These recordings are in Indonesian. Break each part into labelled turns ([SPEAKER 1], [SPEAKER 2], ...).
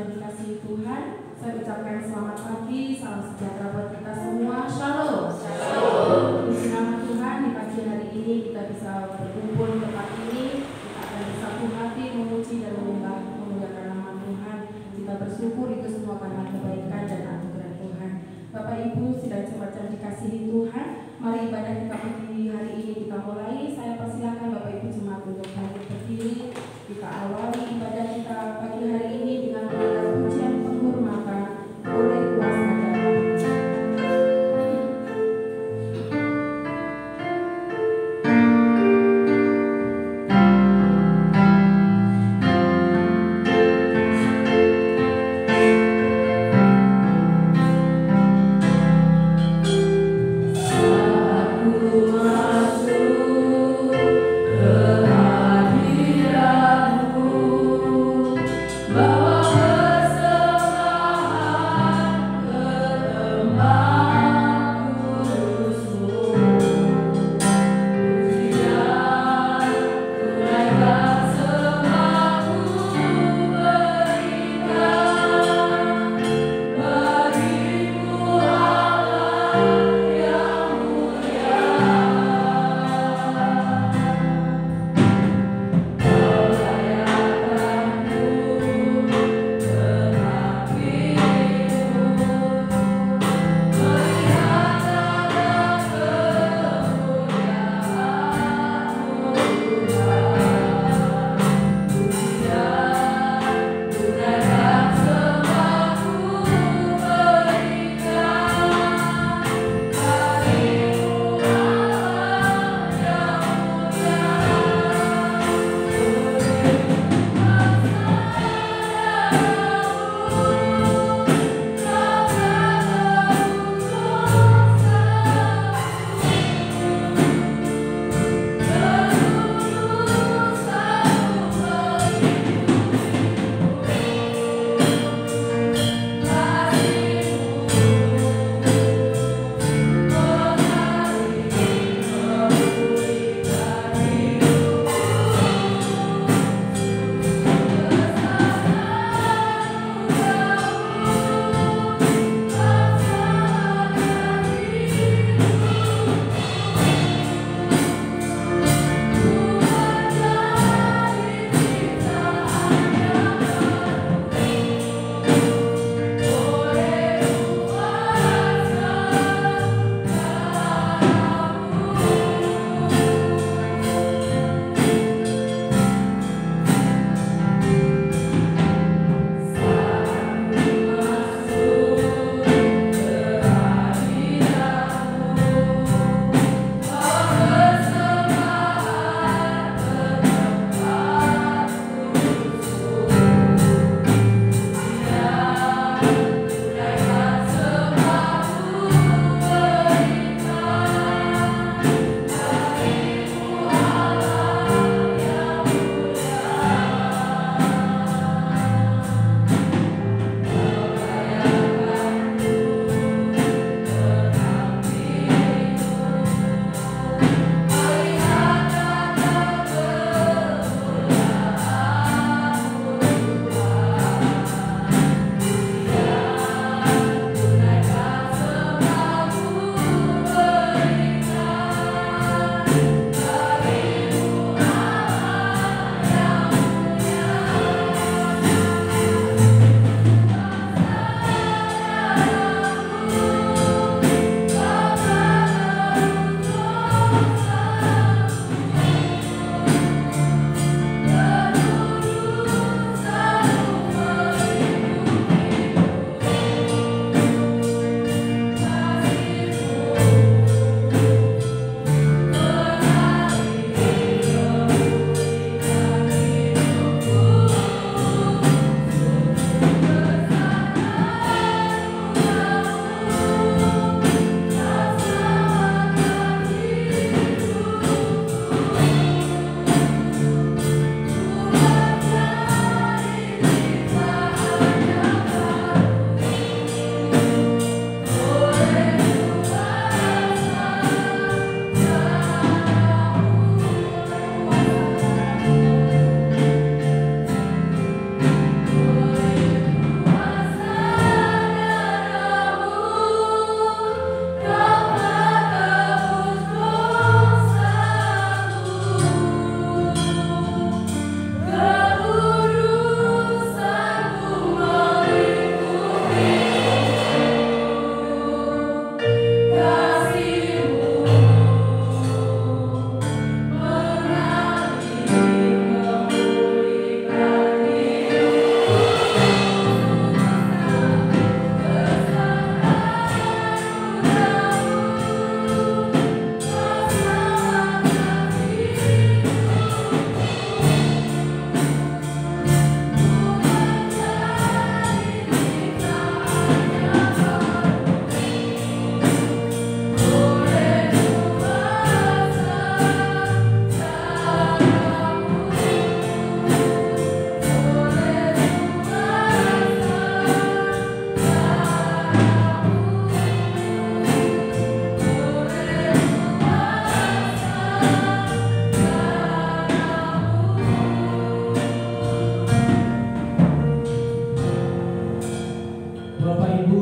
[SPEAKER 1] yang dikasihi Tuhan, saya ucapkan selamat pagi, salam sejahtera buat kita semua. Shalom. Shalom. Puji nama Tuhan, di pagi hari ini kita bisa berkumpul di tempat ini, kita akan bersatu hati memuji dan memuliakan nama Tuhan. Kita bersyukur itu semua karena kebaikan dan anugerah Tuhan. Bapak Ibu sidang jemaat yang dikasihi Tuhan, mari ibadah kita pagi hari ini kita mulai. Saya persilakan Bapak Ibu jemaat untuk bangkit berdiri. Kita awali ibadah kita pagi hari ini dengan pujian penghormatan oleh kuasa dalam.
[SPEAKER 2] Aku masuk ke hadirat-Mu.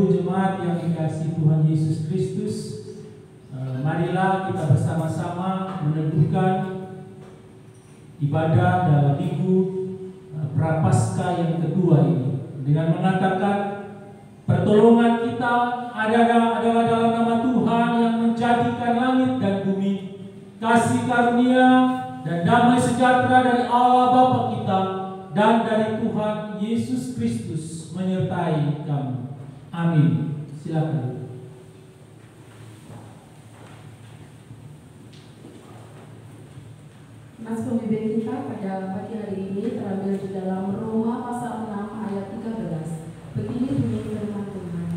[SPEAKER 2] jemaat yang dikasihi Tuhan Yesus Kristus, marilah kita bersama-sama meneduhkan ibadah dalam minggu Prapaskah yang kedua ini dengan mengatakan pertolongan kita adalah dalam nama Tuhan yang menjadikan langit dan bumi, kasih karunia dan damai sejahtera dari Allah Bapa kita dan dari Tuhan Yesus Kristus menyertai kamu. Amin. Silakan.
[SPEAKER 1] Nas pembimbing kita pada pagi hari ini terambil di dalam Roma pasal 6 ayat 13. Begini bunyi firman Tuhan.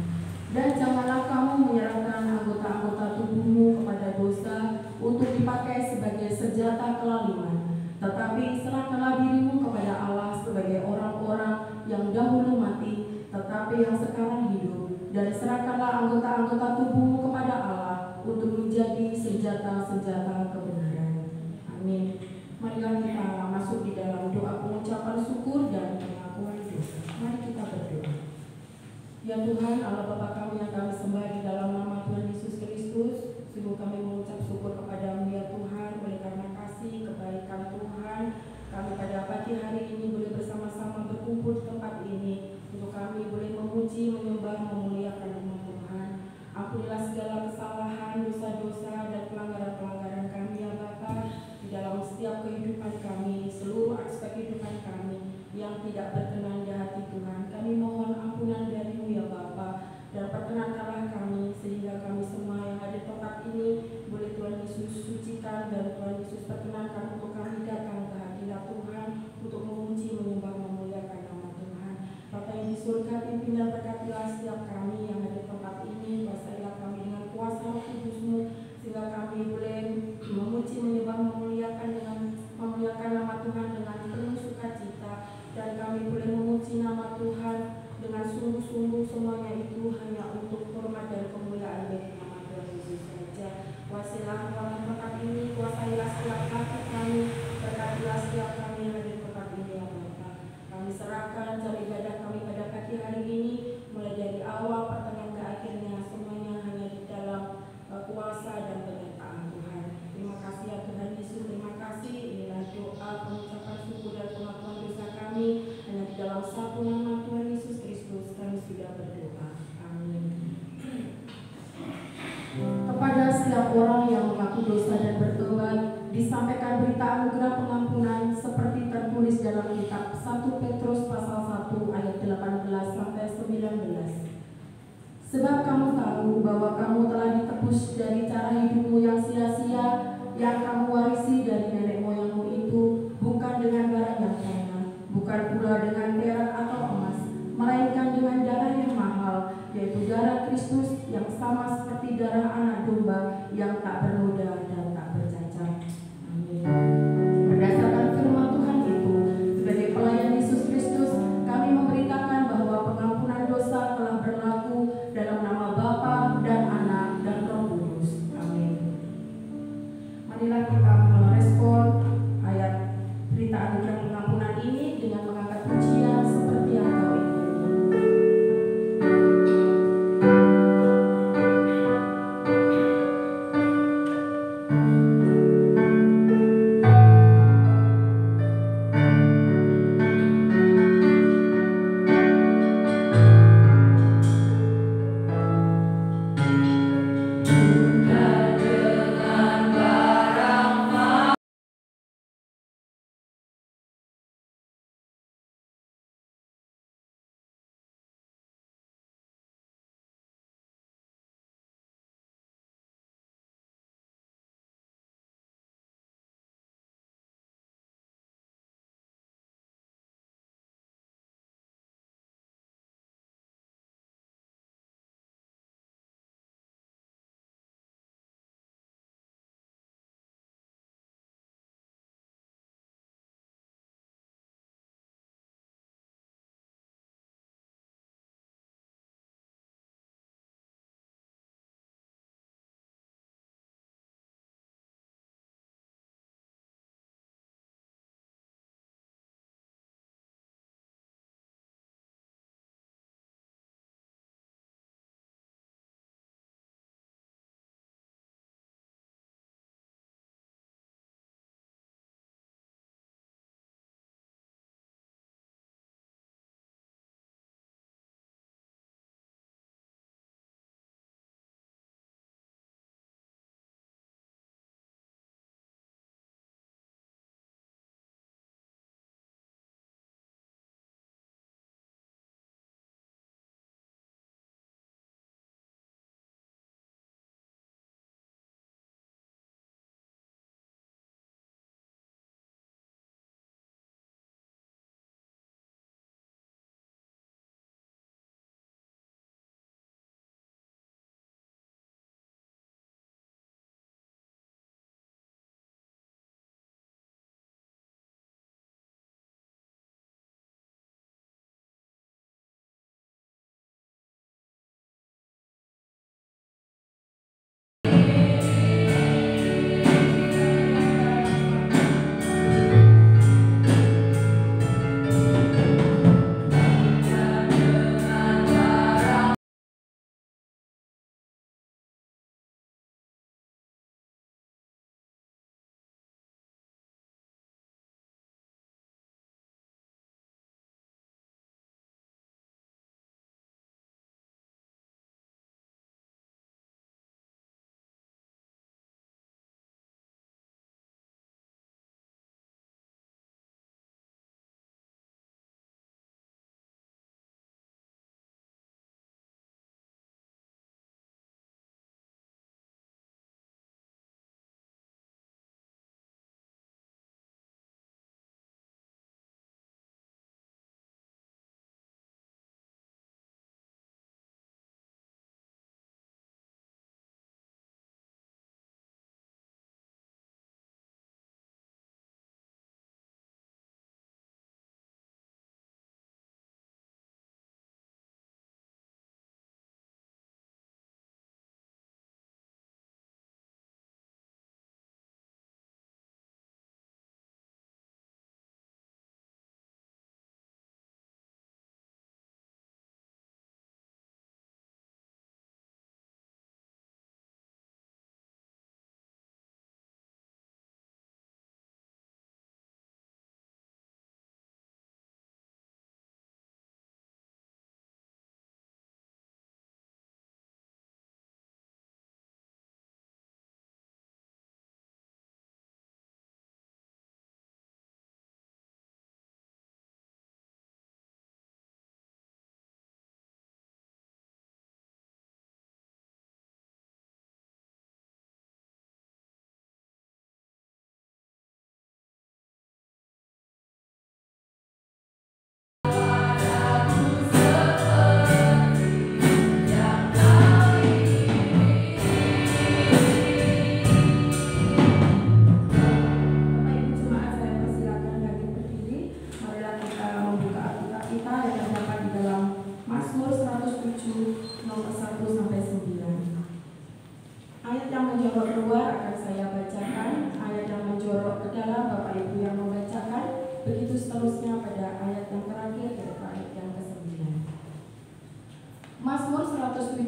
[SPEAKER 1] Dan janganlah kamu menyerahkan anggota-anggota tubuhmu kepada dosa untuk dipakai sebagai senjata kelaliman, tetapi serahkanlah dirimu kepada Allah sebagai orang-orang yang dahulu mati, tetapi yang sekarang hidup, dan serahkanlah anggota-anggota tubuhmu kepada Allah untuk menjadi senjata-senjata kebenaran. Amin. Marilah kita masuk di dalam doa pengucapan syukur dan pengakuan dosa. Mari kita berdoa. Ya Tuhan, Allah Bapa kami yang kami sembah di dalam nama Tuhan Yesus Kristus, sungguh kami mengucap syukur kepada-Mu ya Tuhan, oleh karena kasih kebaikan Tuhan, kami pada pagi hari ini boleh bersama-sama berkumpul di tempat ini, untuk kami boleh memuji, menyembah, memuliakan nama Tuhan. Ampunilah segala kesalahan, dosa-dosa, dan pelanggaran-pelanggaran kami ya Bapa, di dalam setiap kehidupan kami, seluruh aspek kehidupan kami yang tidak berkenan di hati Tuhan. Kami mohon ampunan dari-Mu ya Bapa, dan perkenankanlah kami sehingga kami semua yang ada di tempat ini boleh Tuhan Yesus sucikan, dan Tuhan Yesus perkenankan untuk kami datang ke hadirat Tuhan untuk memuji, menyembah, memuliakan nama Tuhan. Bapa yang di surga, pimpin dan berkatilah setiap kami yang ada di tempat ini, kuasailah kami dengan kuasa Roh Kudus-Mu, sehingga kami boleh memuji, menyembah, memuliakan nama Tuhan dengan penuh sukacita, dan kami boleh memuji nama Tuhan dengan sungguh-sungguh, semuanya itu hanya untuk hormat dan kemuliaan bagi nama Tuhan Yesus saja. Kuasailah ruangan tempat ini, kuasailah setiap hati kami, berkatilah setiap kami yang ada di tempat ini ya Bapa. Kami serahkan jam ibadah kami pada pagi hari ini, mulai dari awal, pertengahan ke akhirnya, semuanya hanya di dalam kuasa dan penyertaan Tuhan. Terima kasih ya Tuhan Yesus, terima kasih. Inilah doa pengucapan syukur dan pengakuan dosa kami, hanya di dalam satu nama Tuhan Yesus Kristus kami sudah berdoa. Amin. Kepada setiap orang yang mengaku dosa dan bertobat, disampaikan berita anugerah pengampunan seperti tertulis dalam kitab 1 Petrus pasal 1 ayat 18 sampai 19. Sebab kamu tahu bahwa kamu telah ditebus dari cara hidupmu yang sia-sia, yang kamu warisi dari nenek moyangmu itu, bukan dengan barang yang kaya, bukan pula dengan perak atau emas, melainkan dengan darah yang mahal, yaitu darah Kristus yang sama seperti darah anak domba yang tak bernoda dan tak bercacat. Amin. Berdasarkan firman Tuhan itu, sebagai pelayan Yesus Kristus, kami memberitakan bahwa pengampunan dosa telah berlaku dalam nama Bapa dan Anak dan Roh Kudus. Amin. Marilah kita merespon ayat berita anugerah pengampunan ini dengan mengangkat pujian seperti yang kau ingini.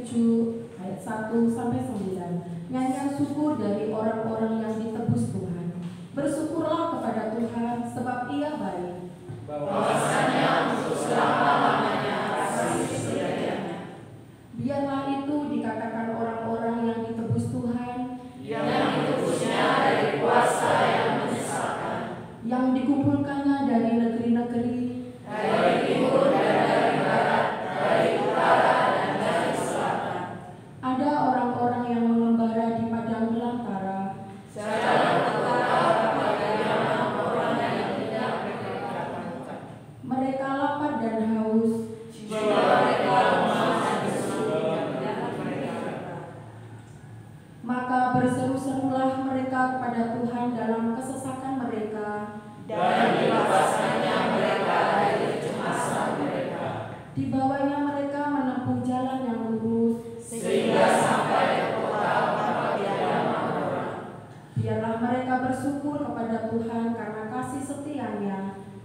[SPEAKER 1] 107 ayat 1 sampai 9. Nyanyian syukur dari orang-orang yang ditebus Tuhan. Bersyukurlah kepada Tuhan sebab Ia baik.
[SPEAKER 3] Bahwasanya untuk selama-lamanya kasih setianya.
[SPEAKER 1] Biarlah itu dikatakan orang-orang yang ditebus Tuhan,
[SPEAKER 3] yang ditebusnya dari kuasa yang menyesalkan,
[SPEAKER 1] yang dikumpulkannya dari negeri-negeri,
[SPEAKER 3] dari timur dan dari barat, dari utara dan dari selatan.
[SPEAKER 1] ada orang-orang yang mengembara di padang belantara,
[SPEAKER 3] Jalan kota kepada orang-orang yang tidak berkata.
[SPEAKER 1] mereka lapar dan haus,
[SPEAKER 3] Jiwa mereka lemah dan semakin tidak berkata.
[SPEAKER 1] maka berseru-serulah mereka kepada Tuhan dalam kesesakan mereka,
[SPEAKER 3] Dan dilepaskannya mereka dari kecemasan mereka,
[SPEAKER 1] dibawanya mereka menempuh jalan yang lurus,
[SPEAKER 3] sehingga sampai ke kota tanpa kediaman orang.
[SPEAKER 1] biarlah mereka bersyukur kepada Tuhan karena kasih setianya,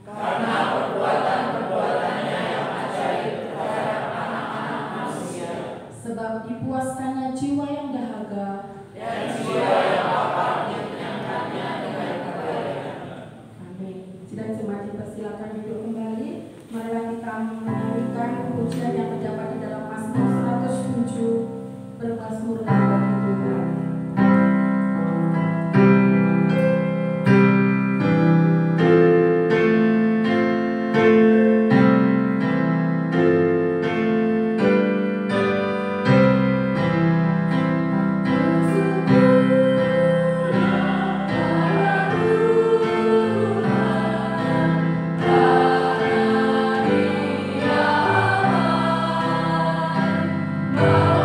[SPEAKER 3] Karena perbuatan-perbuatannya yang ajaib terhadap anak-anak manusia,
[SPEAKER 1] sebab dipuaskannya jiwa yang dahaga,
[SPEAKER 3] dan jiwa yang lapar mengenyangkannya dengan kebaikan.
[SPEAKER 1] amin. Sidang jemaat dipersilakan duduk kembali. Marilah kita menyanyikan pujian yang terdapat di dalam Mazmur 107, bermazmur bagi Tuhan.
[SPEAKER 3] Bahwa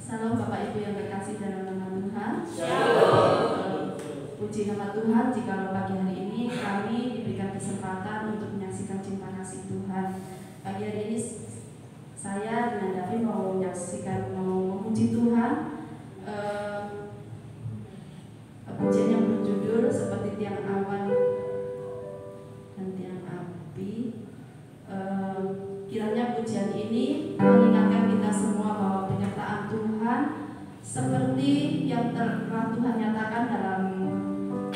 [SPEAKER 1] Salam Bapak Ibu yang terkasih dalam nama Tuhan. Puji nama Tuhan jika pagi hari ini kami diberikan kesempatan untuk menyaksikan cinta kasih Tuhan. Pagi hari ini saya dengan Davi mau memuji Tuhan. Pujian yang berjudul seperti tiang awan dan tiang api. Kiranya pujian ini mengingatkan kita semua bahwa penyertaan Tuhan seperti yang telah Tuhan nyatakan dalam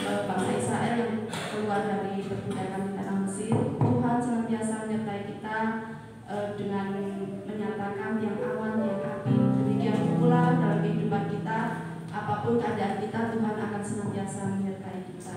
[SPEAKER 1] bangsa Israel yang keluar dari perbudakan di tanah Mesir. Tuhan senantiasa menyertai kita dengan menyatakan tiang awan, tiang api. Demikian pula dalam kehidupan kita, apapun keadaan kita, Tuhan akan senantiasa menyertai kita.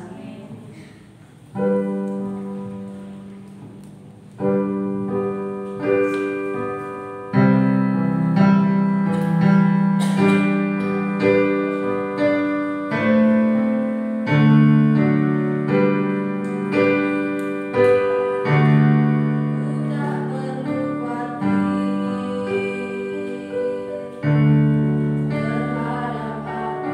[SPEAKER 3] Terhadap apapun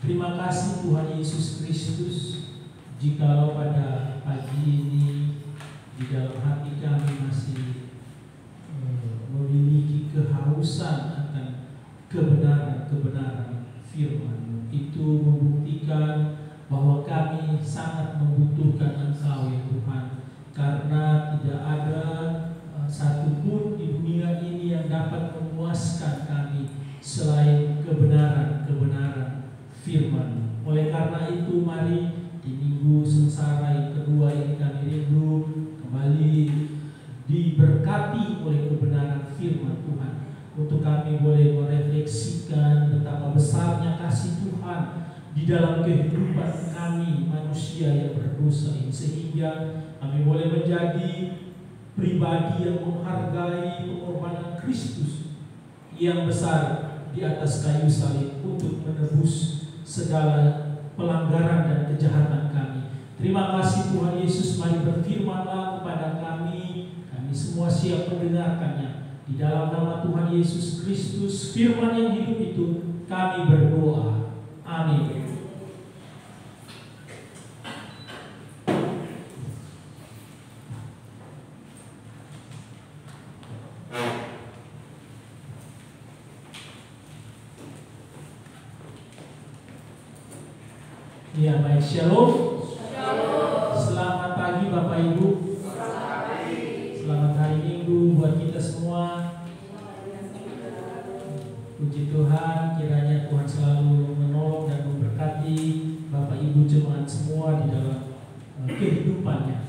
[SPEAKER 2] Terima kasih Tuhan Yesus Kristus, jikalau pada pagi ini di dalam hati kami masih memiliki kehausan akan kebenaran-kebenaran firman, itu membuktikan bahwa kami sangat membutuhkan Engkau ya Tuhan, karena tidak ada satupun di dunia ini yang dapat memuaskan kami selain kebenaran-kebenaran firman. Oleh karena itu, mari di minggu sengsara yang kedua ini kami rindu kembali diberkati oleh kebenaran firman Tuhan, untuk kami boleh merefleksikan betapa besarnya kasih Tuhan di dalam kehidupan kami manusia yang berdosa ini, sehingga kami boleh menjadi pribadi yang menghargai pengorbanan Kristus yang besar di atas kayu salib untuk menebus segala pelanggaran dan kejahatan kami. Terima kasih Tuhan Yesus, mari berfirman-Lah kepada kami. Kami semua siap mendengarkannya. Di dalam nama Tuhan Yesus Kristus, firman yang hidup itu, kami berdoa. Amin. Ya, baik, shalom. Selamat pagi Bapak Ibu. Selamat hari Minggu buat kita semua. Puji Tuhan, kiranya Tuhan selalu menolong dan memberkati Bapak Ibu jemaat semua di dalam kehidupannya.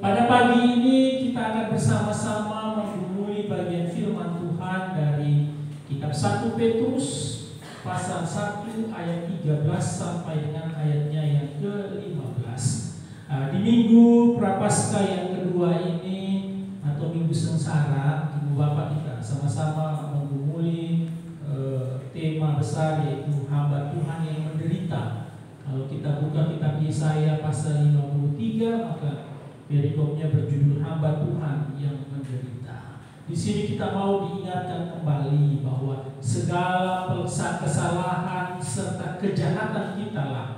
[SPEAKER 2] Pada pagi ini kita akan bersama-sama menggumuli bagian firman Tuhan dari kitab 1 Petrus pasal 1 ayat 13 sampai dengan ayatnya yang ke-15. Di minggu Prapaskah yang kedua ini atau minggu sengsara, Ibu Bapak kita sama-sama menggumuli tema besar, yaitu hamba Tuhan yang menderita. Kalau kita buka kitab Yesaya pasal 53, maka perikopnya berjudul hamba Tuhan yang menderita. Di sini kita mau diingatkan kembali bahwa segala kesalahan serta kejahatan kita lah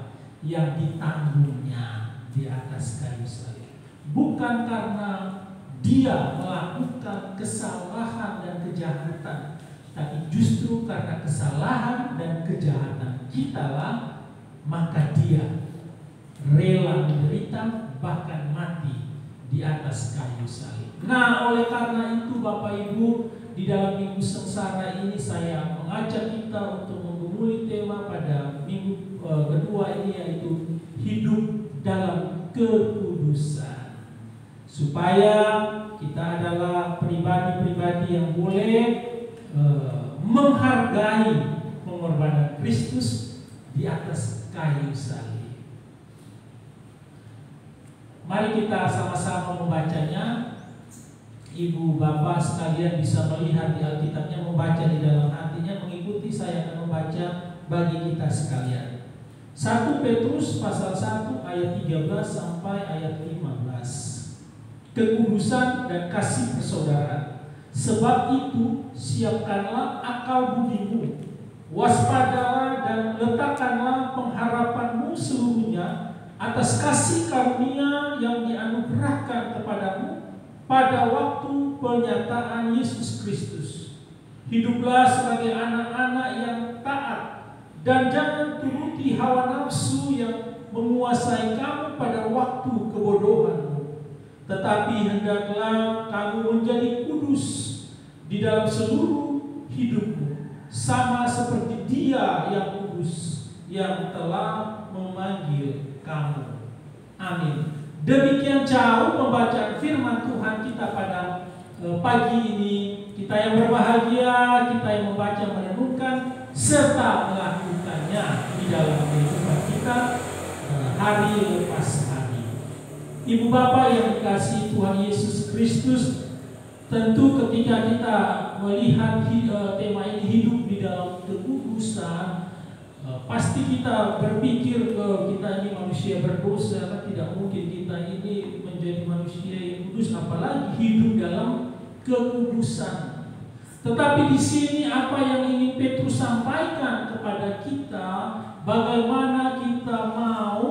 [SPEAKER 2] yang ditanggungnya di atas kayu salib. Bukan karena dia melakukan kesalahan dan kejahatan, tapi justru karena kesalahan dan kejahatan kita lah, maka dia rela menderita bahkan mati di atas kayu salib. Nah, oleh karena itu Bapak Ibu, di dalam minggu sengsara ini saya mengajak kita untuk menggumuli tema pada minggu kedua ini, yaitu hidup dalam kekudusan. Supaya kita adalah pribadi-pribadi yang boleh menghargai pengorbanan Kristus di atas kayu salib. Mari kita sama-sama membacanya. Ibu bapak sekalian bisa melihat di Alkitabnya, membaca di dalam hatinya, mengikuti saya akan membaca bagi kita sekalian. 1 Petrus pasal 1 ayat 13 sampai ayat 15. Kekudusan dan kasih persaudaraan. Sebab itu siapkanlah akal budimu, waspadalah dan letakkanlah pengharapanmu seluruhnya atas kasih karunia yang dianugerahkan kepadamu pada waktu penyataan Yesus Kristus. Hiduplah sebagai anak-anak yang taat, dan jangan turuti hawa nafsu yang menguasai kamu pada waktu kebodohanmu. Tetapi hendaklah kamu menjadi kudus di dalam seluruh hidupmu, sama seperti Dia yang kudus yang telah memanggil kamu. Amin. Demikian jauh pembacaan firman Tuhan kita pada pagi ini. Kita yang berbahagia, kita yang membaca, merenungkan, serta melakukannya di dalam kehidupan kita hari lepas hari. Ibu bapak yang dikasihi Tuhan Yesus Kristus, tentu ketika kita melihat tema ini, hidup di dalam kekudusan, pasti kita berpikir kita ini manusia berdosa, kan tidak mungkin kita ini menjadi manusia yang kudus, apalagi hidup dalam kekudusan. Tetapi di sini apa yang ingin Petrus sampaikan kepada kita, bagaimana kita mau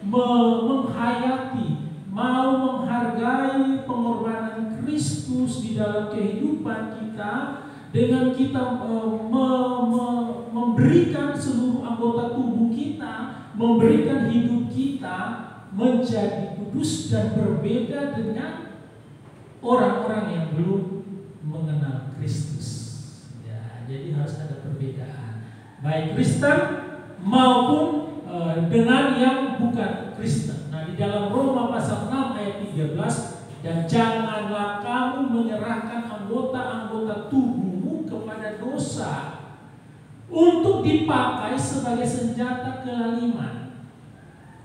[SPEAKER 2] menghayati, mau menghargai pengorbanan Kristus di dalam kehidupan kita dengan kita memberikan seluruh anggota tubuh kita, memberikan hidup kita menjadi kudus dan berbeda dengan orang-orang yang belum mengenal Kristus. Ya, jadi harus ada perbedaan, baik Kristen maupun dengan yang bukan Kristen. Nah, di dalam Roma pasal 6 ayat 13, dan janganlah kamu menyerahkan anggota-anggota tubuhmu kepada dosa untuk dipakai sebagai senjata kelaliman,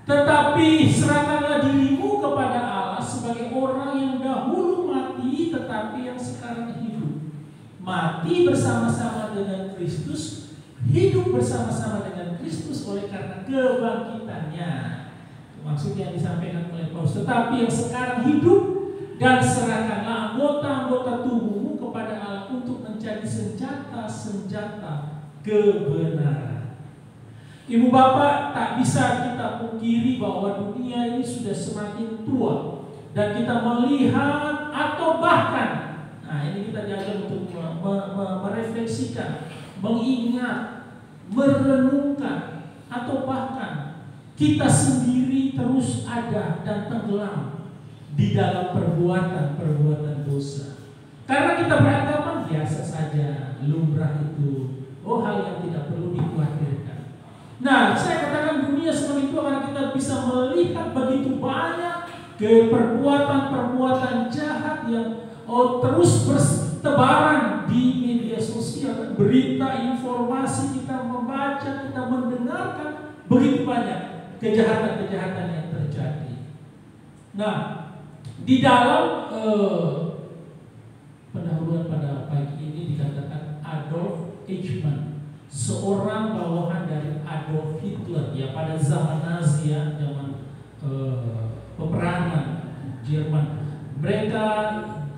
[SPEAKER 2] tetapi serahkanlah dirimu kepada Allah sebagai orang yang dahulu mati tetapi yang sekarang hidup. Mati bersama-sama dengan Kristus, hidup bersama-sama dengan Kristus oleh karena kebangkitannya. Maksud yang disampaikan oleh Paulus. Tetapi yang sekarang hidup, dan serahkanlah anggota-anggota tubuhmu kepada Allah untuk menjadi senjata-senjata kebenaran. Ibu bapak, tak bisa kita pungkiri bahwa dunia ini sudah semakin tua, dan kita melihat atau bahkan, nah ini kita diajar untuk merefleksikan, mengingat, merenungkan, atau bahkan kita sendiri terus ada dan tenggelam di dalam perbuatan-perbuatan dosa. Karena kita beragama biasa saja, lumrah itu, hal yang tidak perlu dikhawatirkan. Nah, saya katakan dunia seperti itu karena kita bisa melihat begitu banyak perbuatan-perbuatan jahat yang terus bertebaran di media sosial, berita, informasi kita membaca, kita mendengarkan begitu banyak kejahatan-kejahatan yang terjadi. Nah, di dalam pendahuluan pada pagi ini dikatakan Adolf Eichmann, seorang bawahan dari Adolf Hitler ya pada zaman Nazi ya, zaman peperangan Jerman. Mereka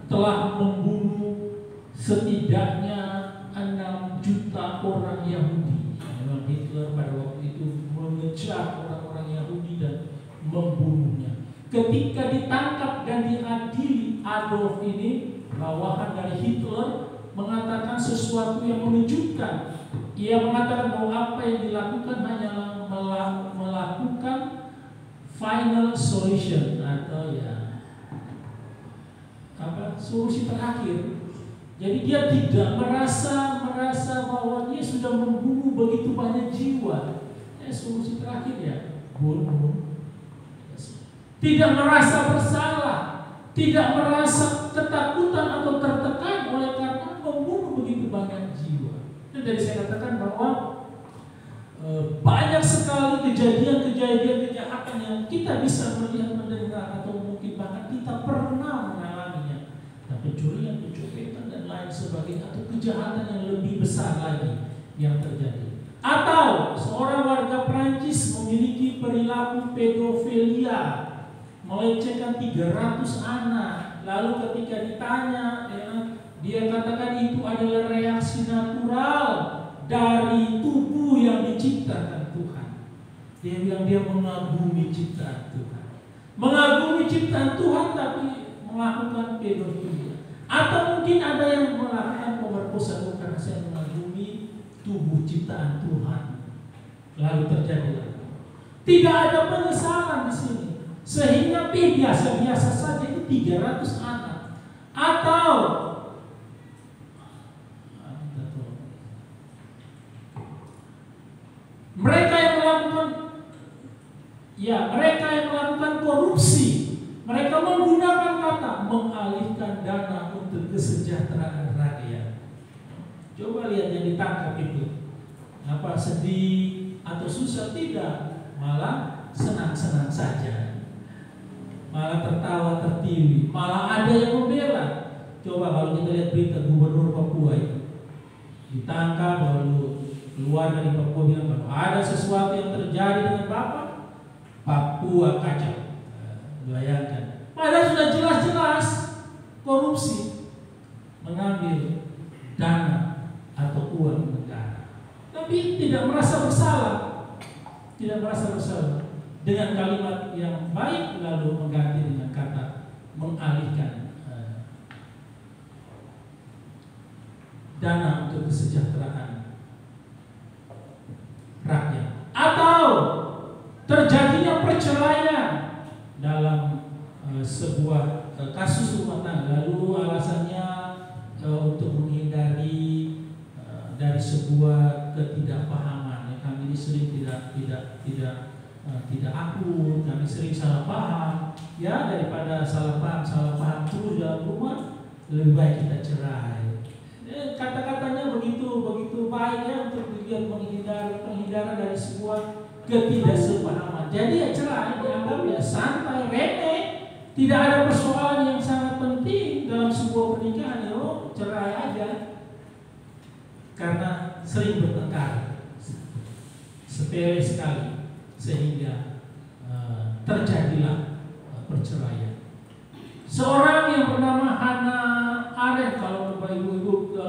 [SPEAKER 2] telah membunuh setidaknya 6 juta orang Yahudi. Memang Hitler pada waktu itu mengejar orang-orang Yahudi dan membunuhnya. Ketika ditangkap dan diadili, Adolf ini, bawahan dari Hitler, mengatakan sesuatu yang mengejutkan. Ia mengatakan bahwa apa yang dilakukan hanyalah melakukan final solution atau solusi terakhir. Jadi dia tidak merasa bahwa dia sudah membunuh begitu banyak jiwa. Solusi terakhir ya, bunuh. Tidak merasa bersalah, tidak merasa ketakutan atau tertekan oleh karena membunuh begitu banyak jiwa. Itu dari saya katakan bahwa banyak sekali kejadian-kejadian kejahatan yang kita bisa melihat, mendengar, atau mungkin bahkan kita pernah mengalaminya. Nah, pencurian, pencopetan dan lain sebagainya, atau kejahatan yang lebih besar lagi yang terjadi. Atau seorang warga Prancis memiliki perilaku pedofilia, melecehkan 300 anak. Lalu ketika ditanya, dia katakan itu adalah reaksi natural dari tubuh yang diciptakan Tuhan. Dia bilang dia mengagumi ciptaan Tuhan, mengagumi ciptaan Tuhan, tapi melakukan pedofilia. Atau mungkin ada yang melakukan pemerkosaan karena saya mengagumi tubuh ciptaan Tuhan. Lalu terjadilah. Tidak ada penyesalan di sini. Sehingga biasa-biasa saja itu 300 anak. Atau mereka yang melakukan korupsi, mereka menggunakan kata mengalihkan dana untuk kesejahteraan rakyat. Coba lihat yang ditangkap itu, apa sedih atau susah? Tidak, malah senang-senang saja. Malah tertawa tertiwi, malah ada yang membela. Coba kalau kita lihat berita gubernur Papua itu ditangkap, lalu keluar dari Papua bilang bahwa ada sesuatu yang terjadi dengan Bapak, Papua kacau. Bayangkan, padahal sudah jelas-jelas korupsi, mengambil dana atau uang negara. Tapi tidak merasa bersalah. Tidak merasa bersalah. Dengan kalimat yang baik lalu mengganti dengan kata mengalihkan dana untuk kesejahteraan rakyat. Atau terjadinya perceraian dalam sebuah kasus rumah tangga, lalu alasannya untuk menghindari dari sebuah ketidakpahaman. Kami ini sering tidak akur, kami sering salah paham. Ya, daripada salah paham terus dalam rumah, lebih baik kita cerai. Kata-katanya begitu baik ya untuk dilihat penghindaran dari sebuah ketidaksepahaman. Jadi ya cerai dianggap ya santai, remeh, tidak ada persoalan yang sangat penting dalam sebuah pernikahan. Yo, cerai aja. Karena sering bertengkar, sepele sekali, sehingga terjadilah perceraian. Seorang yang bernama Hannah Arendt, kalau Bapak Ibu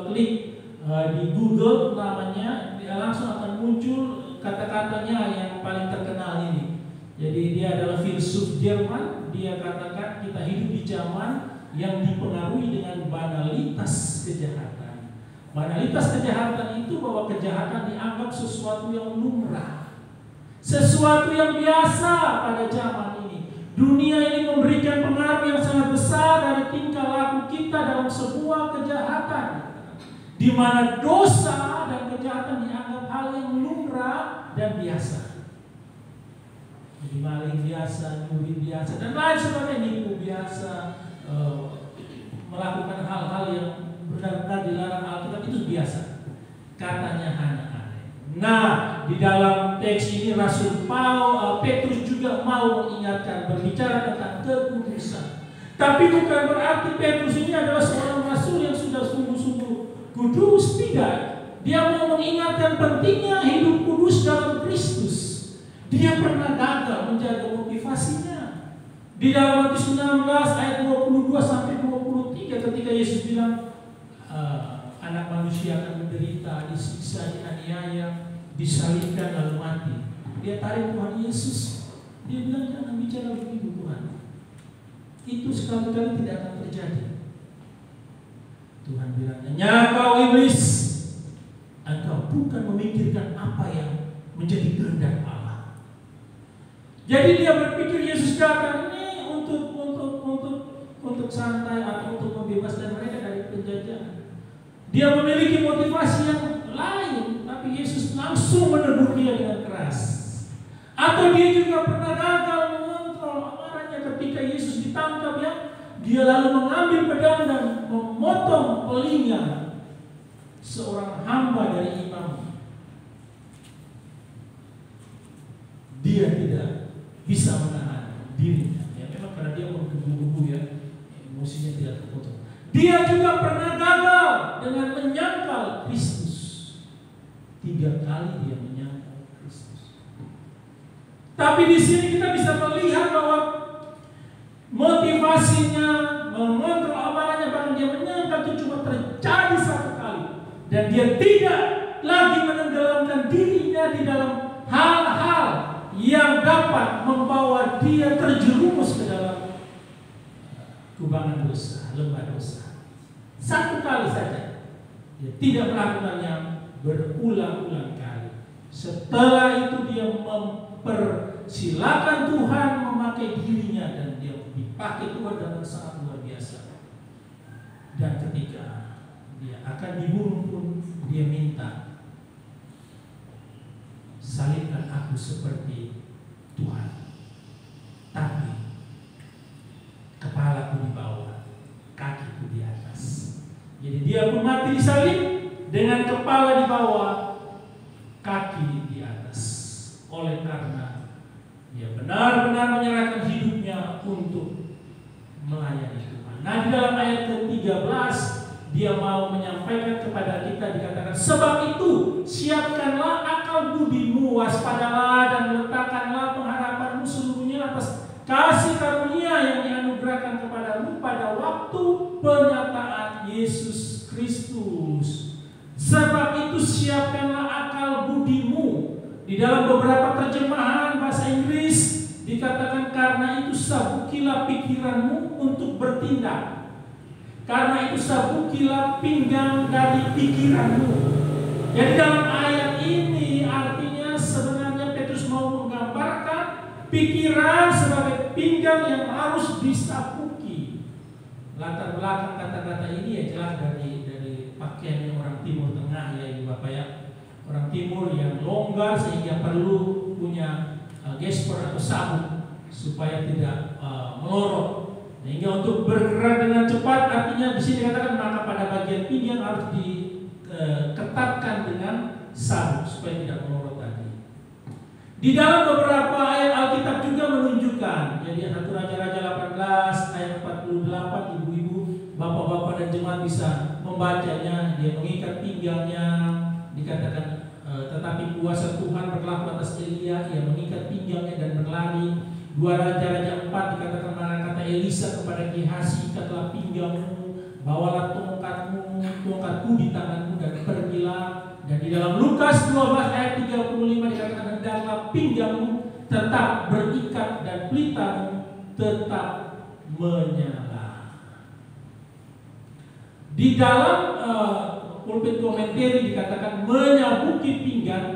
[SPEAKER 2] klik di Google namanya, dia langsung akan muncul kata-katanya yang paling terkenal ini. Jadi dia adalah filsuf Jerman. Dia katakan kita hidup di zaman yang dipengaruhi dengan banalitas kejahatan. Banalitas kejahatan itu bahwa kejahatan dianggap sesuatu yang lumrah, sesuatu yang biasa pada zaman ini. Dunia ini memberikan pengaruh yang sangat besar dari tingkah laku kita dalam sebuah kejahatan, di mana dosa dan kejahatan dianggap hal yang lumrah dan biasa. Jadi maling biasa, nyuri biasa, dan lain sebagainya, nipu biasa, melakukan hal-hal yang benar-benar dilarang Alkitab itu biasa. Katanya Hannah Arendt. Nah, di dalam teks ini Rasul Petrus juga mau mengingatkan, berbicara tentang kekudusan. Tapi bukan berarti Petrus ini adalah seorang rasul yang sudah sungguh-sungguh kudus, tidak. Dia mau mengingatkan pentingnya hidup kudus dalam Kristus. Dia pernah gagal menjaga motivasinya. Di dalam Matius 16 ayat 22 sampai 23 ketika Yesus bilang anak manusia akan menderita, disiksa, dianiaya, disalibkan lalu mati. Dia tarik Tuhan Yesus. Dia bilang jangan bicara begitu Tuhan. Itu sekali-kali tidak akan terjadi. Tuhan bilang, "Nyakau iblis, engkau bukan memikirkan apa yang menjadi kehendak Allah." Jadi dia berpikir Yesus datang ini untuk santai atau untuk membebaskan mereka dari penjajahan. Dia memiliki motivasi yang lain, tapi Yesus langsung menegur dia dengan keras. Atau dia juga pernah gagal mengontrol amarahnya ketika Yesus ditangkap ya. Dia lalu mengambil pedang dan memotong telinga seorang hamba dari imam. Dia tidak bisa menahan dirinya. Ya, memang karena dia menggebu-gebu ya, emosinya tidak terpotong. Dia juga pernah gagal dengan menyangkal Kristus. 3 kali dia menyangkal Kristus. Tapi di sini kita bisa melihat bahwa motivasinya mengontrol amarahnya, bahkan dia menyangkal itu cuma terjadi 1 kali, dan dia tidak lagi menenggelamkan dirinya di dalam hal-hal yang dapat membawa dia terjerumus ke dalam kubangan dosa, lembah dosa. 1 kali saja. Dia tidak melakukannya berulang-ulang kali. Setelah itu dia mempersilakan Tuhan memakai dirinya, dan dia dipakai Tuhan dengan sangat luar biasa. Dan ketika dia akan dibunuh pun dia minta, "Salibkan aku seperti Tuhan, tapi kepalaku di bawah, kakiku di atas." Jadi dia pun mati disalib dengan kepala di bawah, kaki di atas. Oleh karena dia benar-benar menyerahkan hidupnya untuk melayani Tuhan. Nah, di dalam ayat ke-13 dia mau menyampaikan kepada kita, dikatakan, "Sebab itu siapkanlah akal budimu, waspadalah dan letakkanlah pengharapanmu seluruhnya atas kasih karunia yang dianugerahkan kepadamu pada waktu penyataan Yesus Kristus." dalam beberapa terjemahan bahasa Inggris dikatakan karena itu sabukilah pikiranmu untuk bertindak. Karena itu sabukilah pinggang dari pikiranmu. Jadi dalam ayat ini artinya sebenarnya Petrus mau menggambarkan pikiran sebagai pinggang yang harus disabuki. Latar belakang kata-kata ini ya jelas dari pakaian orang Timur Tengah ya Ibu Bapak ya. Orang Timur yang longgar sehingga perlu punya gesper atau sabuk supaya tidak melorot. Sehingga untuk bergerak dengan cepat artinya di sini dikatakan maka pada bagian pinggang harus diketatkan dengan sabuk supaya tidak melorot tadi. Di dalam beberapa ayat Alkitab juga menunjukkan, jadi 1 Raja-Raja 18 ayat 48, ibu-ibu, bapak-bapak dan jemaat bisa membacanya. Dia mengikat pinggangnya, dikatakan tetapi kuasa Tuhan berlaku atas Elia, ia mengikat pinggangnya dan berlari. 2 Raja-Raja 4 dikatakan kata Elisa kepada Gehazi, ikatlah pinggangmu, bawalah tongkatku di tanganmu dan pergilah. Dan di dalam Lukas 12 ayat 35 dikatakan hendaklah pinggangmu tetap berikat dan pelitamu tetap menyala. Di dalam pulpit komentari dikatakan menyabuki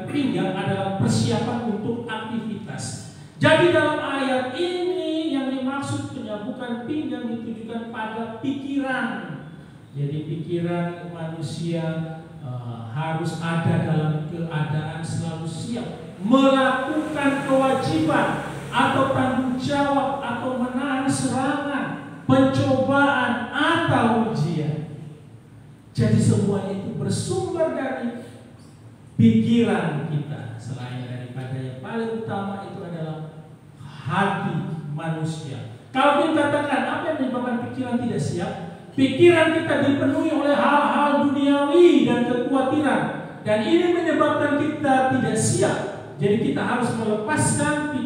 [SPEAKER 2] pinggang adalah persiapan untuk aktivitas. Jadi dalam ayat ini yang dimaksud penyabukan pinggang ditujukan pada pikiran. Jadi pikiran manusia harus ada dalam keadaan selalu siap melakukan kewajiban atau tanggung jawab atau menahan serangan, pencobaan atau ujian. Jadi semuanya itu bersumber dari pikiran kita. Selain daripada yang paling utama itu adalah hati manusia. Kalau kita katakan apa yang menyebabkan pikiran tidak siap? Pikiran kita dipenuhi oleh hal-hal duniawi dan kekhawatiran, dan ini menyebabkan kita tidak siap. Jadi kita harus melepaskan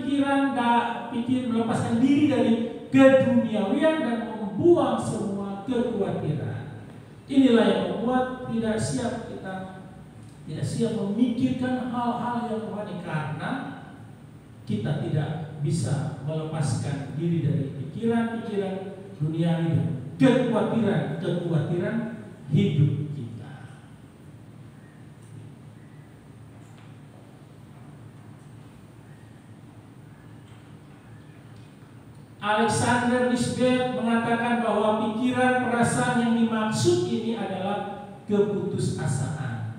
[SPEAKER 2] melepaskan diri dari keduniawian dan membuang semua kekhawatiran. Inilah yang membuat tidak siap kita tidak siap memikirkan hal-hal yang rohani karena kita tidak bisa melepaskan diri dari pikiran-pikiran duniawi dan kekhawatiran hidup kita. Alexander Nisbet mengatakan bahwa pikiran perasaan yang dimaksud ini adalah keputusasaan.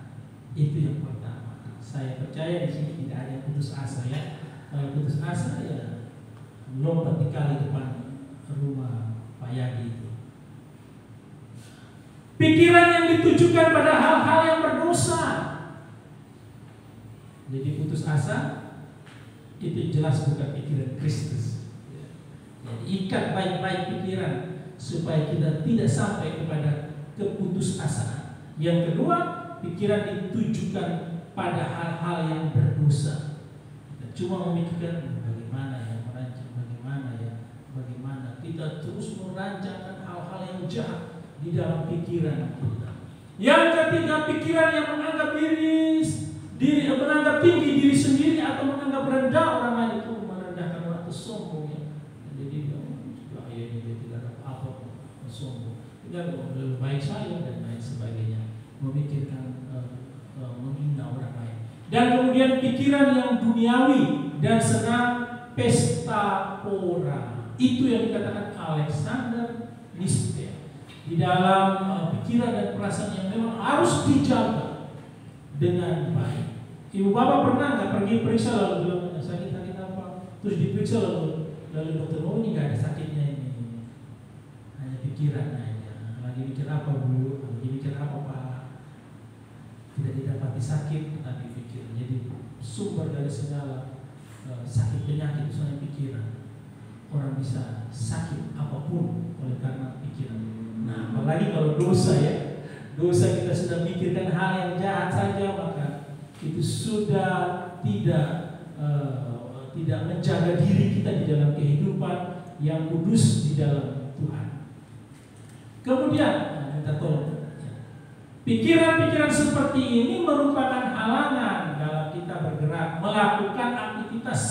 [SPEAKER 2] Itu yang pertama. Saya percaya di sini tidak ada yang putus asa ya. Kalau putus asa ya lompat di kali depan rumah Pak Yadi itu. Pikiran yang ditujukan pada hal-hal yang berdosa. Jadi putus asa itu jelas bukan pikiran Kristus. Jadi ikat baik-baik pikiran supaya kita tidak sampai kepada keputusasaan. Yang kedua, pikiran ditujukan pada hal-hal yang berdosa. Kita cuma memikirkan bagaimana ya merancang, bagaimana kita terus merancangkan hal-hal yang jahat di dalam pikiran kita. Yang ketiga, pikiran yang menganggap menganggap tinggi diri sendiri atau menganggap rendah orang lain, itu merendahkan orang itu sombong ya. Jadi dia tidak ada apa sombong, tidak lebih baik saya dan lain sebagainya, memikirkan menghina orang lain. Dan kemudian pikiran yang duniawi dan senang pesta pora, itu yang dikatakan Alexander Nisbet. Di dalam pikiran dan perasaan yang memang harus dijaga dengan baik. Ibu bapak pernah nggak pergi periksa lalu bilang sakit apa? Terus diperiksa lalu dokter ini nggak ada sakitnya ini, hanya pikiran aja. Lagi mikir apa bu? Lagi mikir apa pak? Tidak didapati sakit tapi pikir. Jadi sumber dari segala sakit penyakit itu hanya pikiran. Orang bisa sakit apapun oleh karena pikiran. Nah, apalagi kalau dosa ya, dosa kita sudah mikirkan hal yang jahat saja, maka itu sudah tidak menjaga diri kita di dalam kehidupan yang kudus di dalam Tuhan. Kemudian, minta tolong. Pikiran-pikiran seperti ini merupakan halangan dalam kita kita bergerak, melakukan aktivitas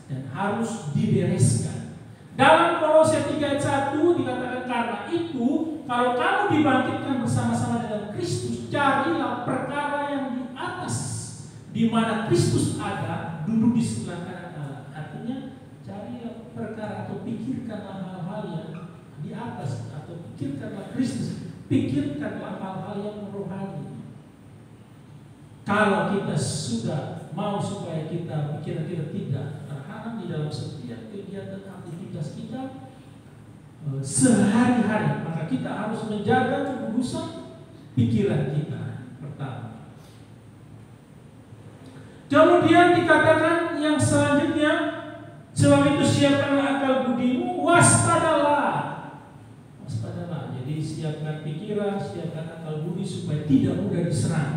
[SPEAKER 2] dan harus dibereskan. Dalam Kolose 3 ayat 1 dikatakan, karena itu kalau kamu dibangkitkan bersama-sama dengan Kristus, carilah perkara yang di atas, di mana Kristus ada, duduk di sebelah kanan Allah. Artinya carilah perkara atau pikirkanlah hal-hal yang di atas, atau pikirkanlah Kristus, pikirkanlah hal-hal yang rohani. Kalau kita sudah mau supaya kita pikiran kita tidak terhanam di dalam setiap kegiatan aktivitas kita sehari-hari, maka kita harus menjaga kekudusan pikiran kita pertama. Kemudian dikatakan yang selanjutnya, sebab itu siapkanlah akal budimu, waspadalah. Waspadalah. Jadi siapkan pikiran, siapkan akal budi supaya tidak mudah diserang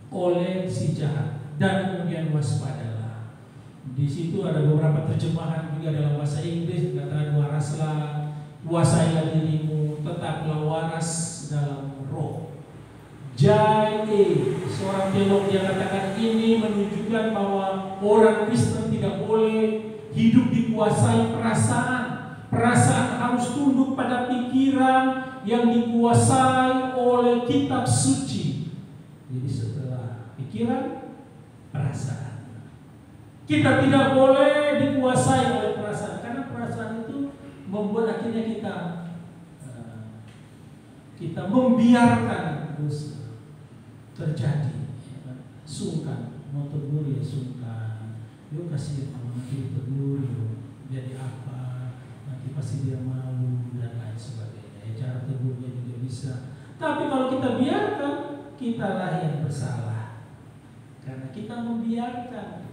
[SPEAKER 2] oleh si jahat, dan kemudian waspadalah. Di situ ada beberapa terjemahan juga dalam bahasa Inggris dikatakan waraslah, kuasailah dirimu, tetaplah waras dalam roh. Jadi seorang teolog dia katakan ini menunjukkan bahwa orang Kristen tidak boleh hidup dikuasai perasaan. Perasaan harus tunduk pada pikiran yang dikuasai oleh kitab suci. Jadi setelah pikiran, perasaan. Kita tidak boleh dikuasai oleh perasaan, karena perasaan itu membuat akhirnya kita membiarkan dosa terjadi. Sungkan, mau tegur ya sungkan. Yuk kasih nanti tegur, jadi apa? Nanti pasti dia malu dan lain sebagainya. Cara tegurnya juga bisa. Tapi kalau kita biarkan, kitalah yang bersalah, karena kita membiarkan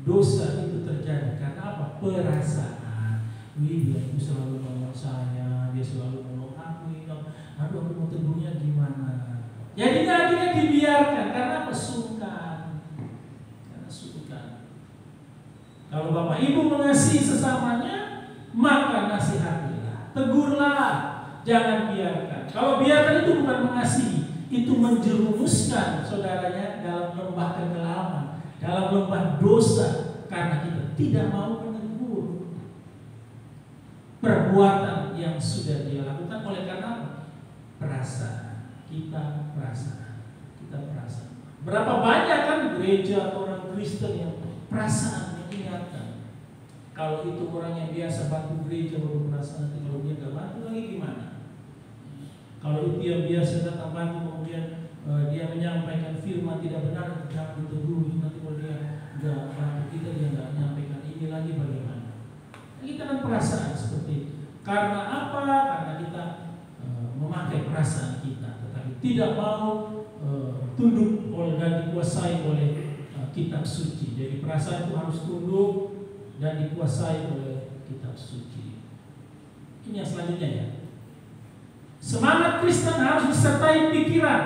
[SPEAKER 2] dosa itu terjadi. Karena apa? Perasaan. Wih, dia itu selalu nolong saya, dia selalu nolong aku. Aduh, aku mau tegurnya gimana? Jadi akhirnya dibiarkan. Karena apa? Sungkan. Karena sungkan. Kalau Bapak Ibu mengasihi sesamanya, maka nasihatilah, tegurlah, jangan biarkan. Kalau biarkan itu bukan mengasihi, itu menjerumuskan saudaranya dalam lembah kegelapan, dalam lembah dosa, karena kita tidak mau menegur perbuatan yang sudah dia lakukan. Oleh karena perasaan kita, berapa banyak kan gereja atau orang Kristen yang perasaan mengingatkan. Kalau itu orang yang biasa bantu gereja baru perasaan, nanti kalau dia nggak bantu lagi gimana? Kalau itu yang biasa datang bantu kemudian dia menyampaikan firman tidak benar, jangan ditegur. Nanti kalau dia nggak bantu kita, dia nggak menyampaikan ini lagi, bagaimana? Kita kan perasaan seperti itu. Karena apa? Karena kita memakai perasaan kita, tetapi tidak mau tunduk dan dikuasai oleh kitab suci. Jadi perasaan itu harus tunduk dan dikuasai oleh kitab suci. Ini yang selanjutnya ya. Semangat Kristen harus disertai pikiran,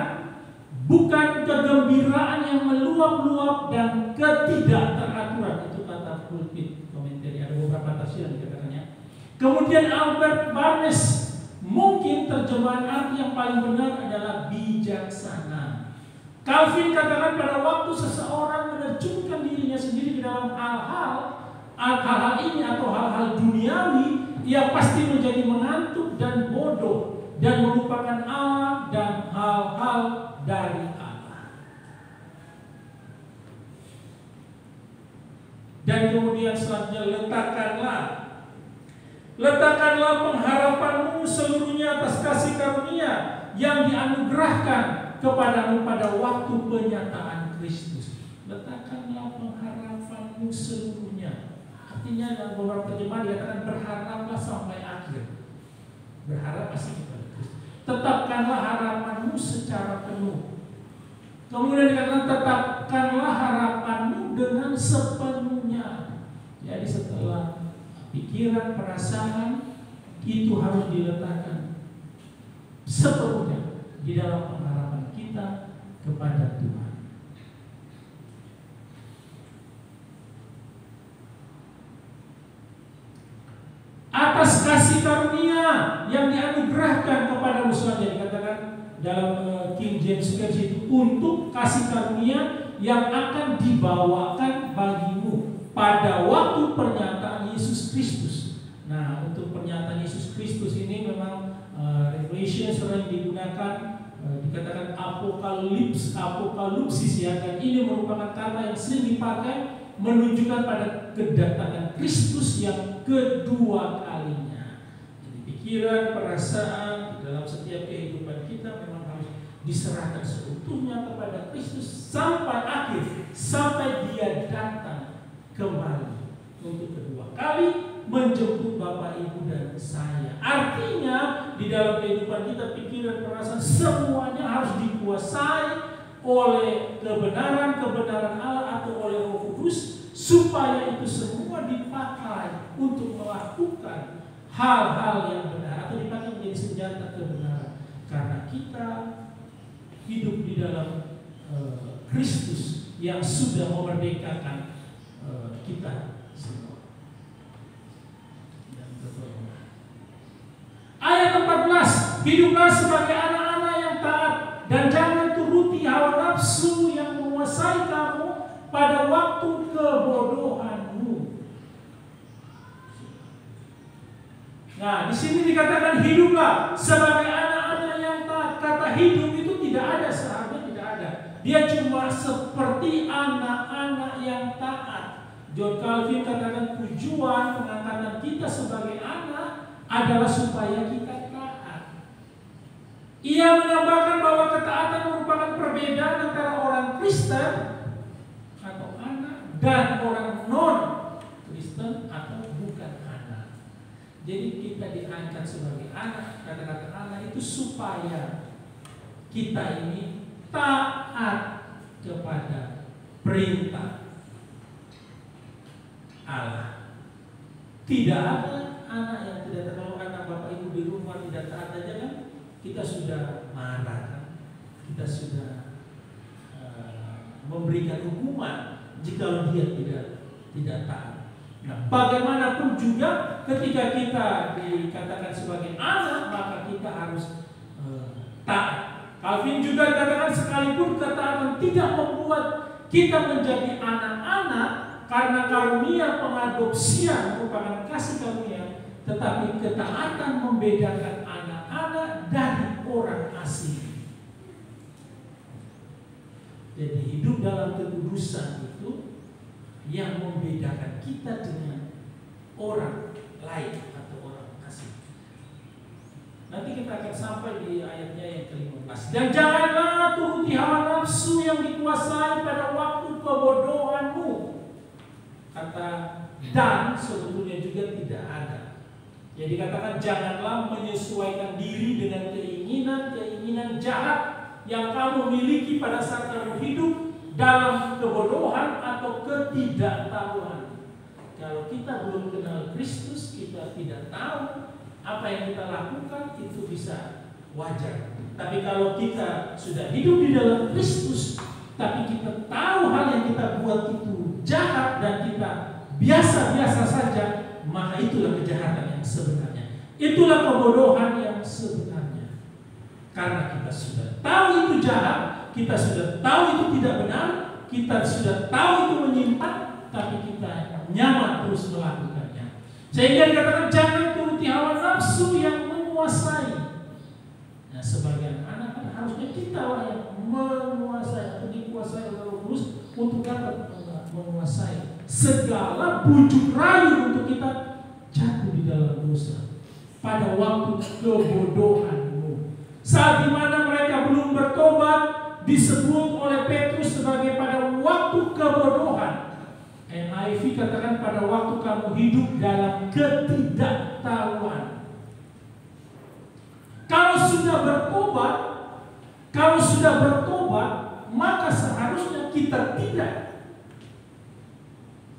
[SPEAKER 2] bukan kegembiraan yang meluap-luap dan ketidakteraturan. Itu kata pulpit komentar. Ada beberapa tafsir yang dikatakannya. Kemudian Albert Barnes, mungkin terjemahan arti yang paling benar adalah bijaksana. Calvin katakan pada waktu seseorang menerjunkan dirinya sendiri ke dalam hal-hal ini atau hal-hal duniawi, ia pasti menjadi mengantuk dan bodoh dan melupakan Allah dan hal-hal dari Allah. Dan kemudian selanjutnya letakkanlah pengharapanmu seluruhnya atas kasih karunia yang dianugerahkan kepadamu pada waktu penyataan Kristus. Letakkanlah pengharapanmu seluruhnya. Artinya dalam beberapa terjemahan dikatakan berharaplah sampai akhir. Berharap pasti kepada Kristus. Tetapkanlah harapanmu secara penuh. Kemudian dikatakan tetapkanlah harapanmu dengan sepenuhnya. Jadi setelah pikiran, perasaan itu harus diletakkan sepenuhnya di dalam pengharapan kita kepada Tuhan. Atas kasih karunia yang dianugerahkan kepadamu, selanjutnya dikatakan dalam King James Version itu, untuk kasih karunia yang akan dibawakan bagimu pada waktu pernyataan Yesus Kristus. Nah, untuk pernyataan Yesus Kristus ini memang Revelation sering digunakan, dikatakan apokalipsis ya, dan ini merupakan kata yang sering dipakai menunjukkan pada kedatangan Kristus yang kedua kalinya. Jadi pikiran, perasaan dalam setiap kehidupan kita memang harus diserahkan seutuhnya kepada Kristus sampai akhir, sampai Dia datang kembali untuk kedua kali menjemput Bapak, Ibu, dan saya. Artinya di dalam kehidupan kita, pikiran, perasaan semuanya harus dikuasai oleh kebenaran Allah atau oleh Roh Kudus, supaya itu semua dipakai untuk melakukan hal-hal yang benar atau dipakai menjadi senjata kebenaran. Karena kita hidup di dalam Kristus yang sudah memerdekakan kita semua. Ayat 14, hiduplah sebagai anak-anak yang taat dan jangan turuti hawa nafsu yang menguasai kamu pada waktu kebodohanmu. Nah, di sini dikatakan hiduplah sebagai anak-anak yang taat. Kata hidup itu tidak ada, seharusnya tidak ada. Dia cuma seperti anak-anak yang taat. John Calvin katakan tujuan pengangkatan kita sebagai anak adalah supaya kita taat. Ia menambahkan bahwa ketaatan merupakan perbedaan antara orang Kristen atau anak dan orang non-Kristen atau bukan anak. Jadi kita diangkat sebagai anak. Kata-kata anak itu supaya kita ini taat kepada perintah Allah. Tidak ada anak yang tidak taat. Kalau anak Bapak Ibu di rumah tidak taat aja kan, kita sudah marah kan? Kita sudah memberikan hukuman jika dia tidak taat. Nah, bagaimanapun juga ketika kita dikatakan sebagai anak, maka kita harus taat. Calvin juga dikatakan sekalipun ketaatan tidak membuat kita menjadi anak-anak, karena karunia pengadopsian merupakan kasih karunia, tetapi ketaatan membedakan anak-anak dari orang asing. Jadi hidup dalam kekudusan itu yang membedakan kita dengan orang lain atau orang asing. Nanti kita akan sampai di ayatnya yang ke-15. Dan janganlah turuti hawa nafsu yang dikuasai pada waktu kebodohanmu. Kata dan sebetulnya juga tidak ada. Jadi katakan janganlah menyesuaikan diri dengan keinginan jahat yang kamu miliki pada saat kamu hidup dalam kebodohan atau ketidaktahuan. Kalau kita belum kenal Kristus, kita tidak tahu apa yang kita lakukan, itu bisa wajar. Tapi kalau kita sudah hidup di dalam Kristus, tapi kita tahu hal yang kita buat itu jahat dan kita biasa-biasa saja, maka itulah kejahatan yang sebenarnya. Itulah kebodohan yang sebenarnya. Karena kita sudah tahu itu jahat, kita sudah tahu itu tidak benar, kita sudah tahu itu menyimpang, tapi kita nyaman terus melakukannya. Sehingga dikatakan jangan turuti hawa nafsu yang menguasai. Nah, sebagian anak kan harusnya kita yang menguasai atau dikuasai oleh Roh Kudus untuk dapat menguasai segala bujuk rayu untuk kita jatuh di dalam dosa pada waktu kebodohanmu. Saat dimana mereka belum bertobat, disebut oleh Petrus sebagai pada waktu kebodohan. NIV katakan pada waktu kamu hidup dalam ketidaktahuan. Kalau sudah bertobat, maka seharusnya kita tidak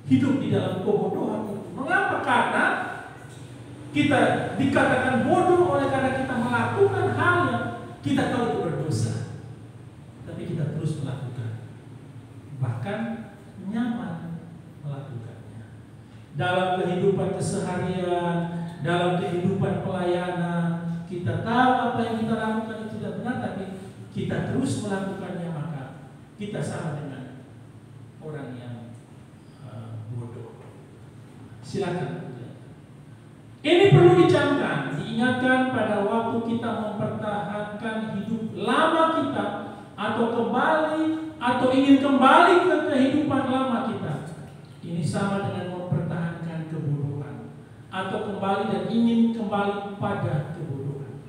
[SPEAKER 2] hidup di dalam kebodohan itu. Mengapa? Karena kita dikatakan bodoh oleh karena kita melakukan hal yang kita tahu itu berdosa, tapi kita terus melakukan, bahkan nyaman melakukannya. Dalam kehidupan keseharian, dalam kehidupan pelayanan, kita tahu apa yang kita lakukan itu tidak benar, tapi kita terus melakukannya, maka kita sama dengan orang yang bodoh. Silakan. Ini perlu dicamkan, diingatkan pada waktu kita mempertahankan hidup lama kita, atau ingin kembali ke kehidupan lama kita. Ini sama dengan mempertahankan kebodohan, atau kembali dan ingin kembali pada kebodohan.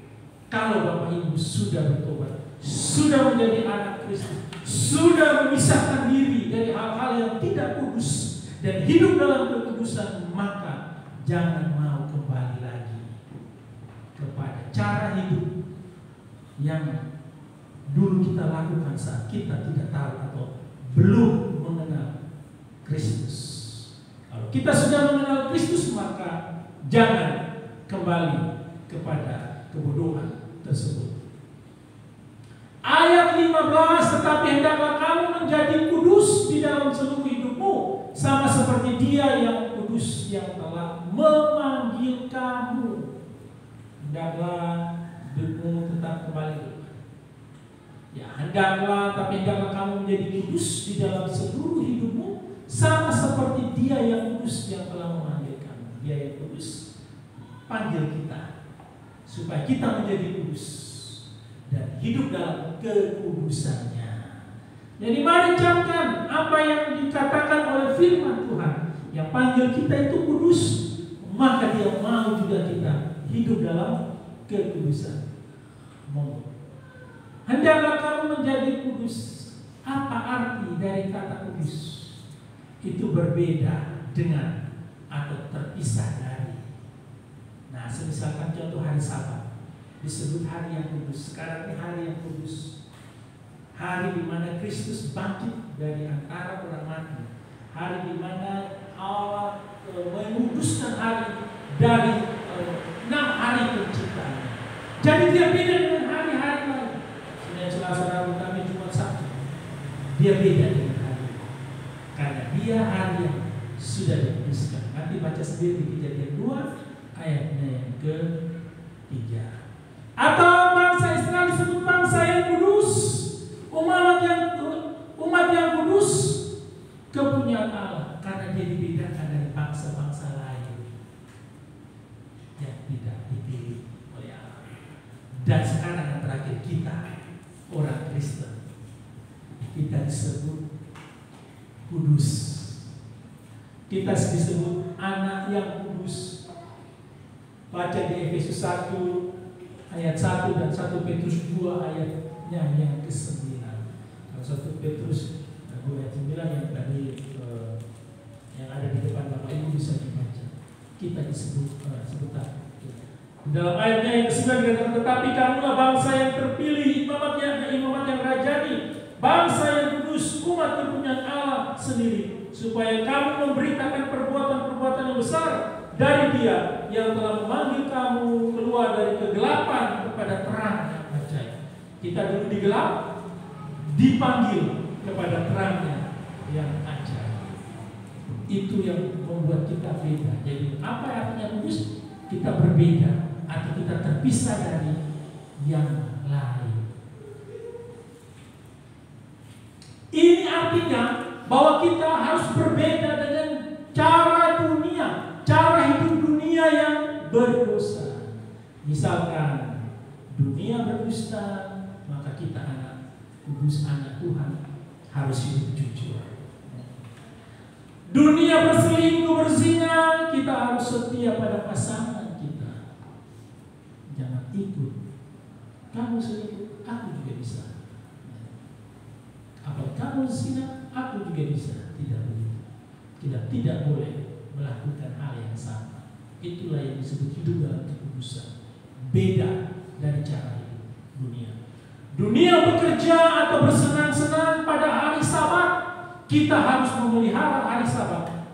[SPEAKER 2] Kalau Bapak Ibu sudah bertobat, sudah menjadi anak Kristus, sudah memisahkan diri dari hal-hal yang tidak kudus dan hidup dalam kekudusan, maka jangan mau kembali lagi kepada cara hidup yang dulu kita lakukan saat kita tidak tahu atau belum mengenal Kristus. Kalau kita sudah mengenal Kristus, maka jangan kembali kepada kebodohan tersebut. Ayat 15, tetapi hendaklah kamu menjadi kudus di dalam seluruh hidupmu, sama seperti Dia yang kudus yang telah memanggil kamu. Hendaklah hidupmu tetap kembali. Ya, hendaklah kamu menjadi kudus di dalam seluruh hidupmu, sama seperti Dia yang kudus yang telah memanggil kamu. Dia yang kudus panggil kita supaya kita menjadi kudus dan hidup dalam kekudusannya. Jadi mari camkan apa yang dikatakan oleh firman Tuhan. Yang panggil kita itu kudus, maka Dia mau juga kita hidup dalam kekudusan. Hendaklah kamu menjadi kudus. Apa arti dari kata kudus? Itu berbeda dengan atau terpisah dari. Nah, misalkan contoh hari Sabat disebut hari yang kudus. Sekarang ini hari yang kudus, hari di mana Kristus bangkit dari antara orang mati, hari di mana Allah menguduskan hari dari 6 hari penciptaan. Jadi dia beda dengan hari-hari lain. Senin, Selasa, Rabu, Kamis, Jumat, Sabtu. Dia beda dengan hari, karena dia hari yang sudah dikuduskan. Nanti baca sendiri di Kejadian 2 ayatnya yang ke-3. Atau bangsa Israel disebut bangsa yang kudus, umat yang kudus, kepunyaan Allah, karena dia dibedakan dari bangsa-bangsa lain yang tidak dipilih oleh Allah. Dan sekarang yang terakhir, kita orang Kristen, kita disebut kudus, kita disebut anak yang kudus. Baca di Efesus 1 ayat 1 dan 1 Petrus 2 ayatnya yang ke-9. Kalau 1 Petrus 2 ayat 9 yang tadi yang ada di depan Bapak Ibu bisa dibaca. Kita disebut sebentar. Dalam ayatnya yang ke-9 dikatakan, tetapi kamulah bangsa yang terpilih, imamat yang rajani, bangsa yang kudus, umat kepunyaan Allah sendiri, supaya kamu memberitakan perbuatan-perbuatan yang besar dari Dia yang telah memanggil kamu keluar dari kegelapan kepada terang yang ajaib. Kita dulu di gelap, dipanggil kepada terangnya yang ajaib. Itu yang membuat kita beda. Jadi apa artinya kudus? Kita berbeda atau kita terpisah dari yang lain. Ini artinya bahwa kita harus berbeda dengan cara dunia, cara hidup dunia yang berdosa. Misalkan dunia berdusta, maka kita anak kudus, anak Tuhan, harus hidup jujur. Dunia berselingkuh, berzina, kita harus setia pada pasangan kita. Jangan ikut. Kamu selingkuh, aku juga bisa. Apa kamu zina, aku juga bisa. Tidak begitu. Kita tidak boleh melakukan hal yang sama. Itulah yang disebut hidup dalam kekudusan. Beda dari cara hidup dunia. Dunia bekerja atau bersenang-senang pada hari Sabat. Kita harus memelihara hari Sabat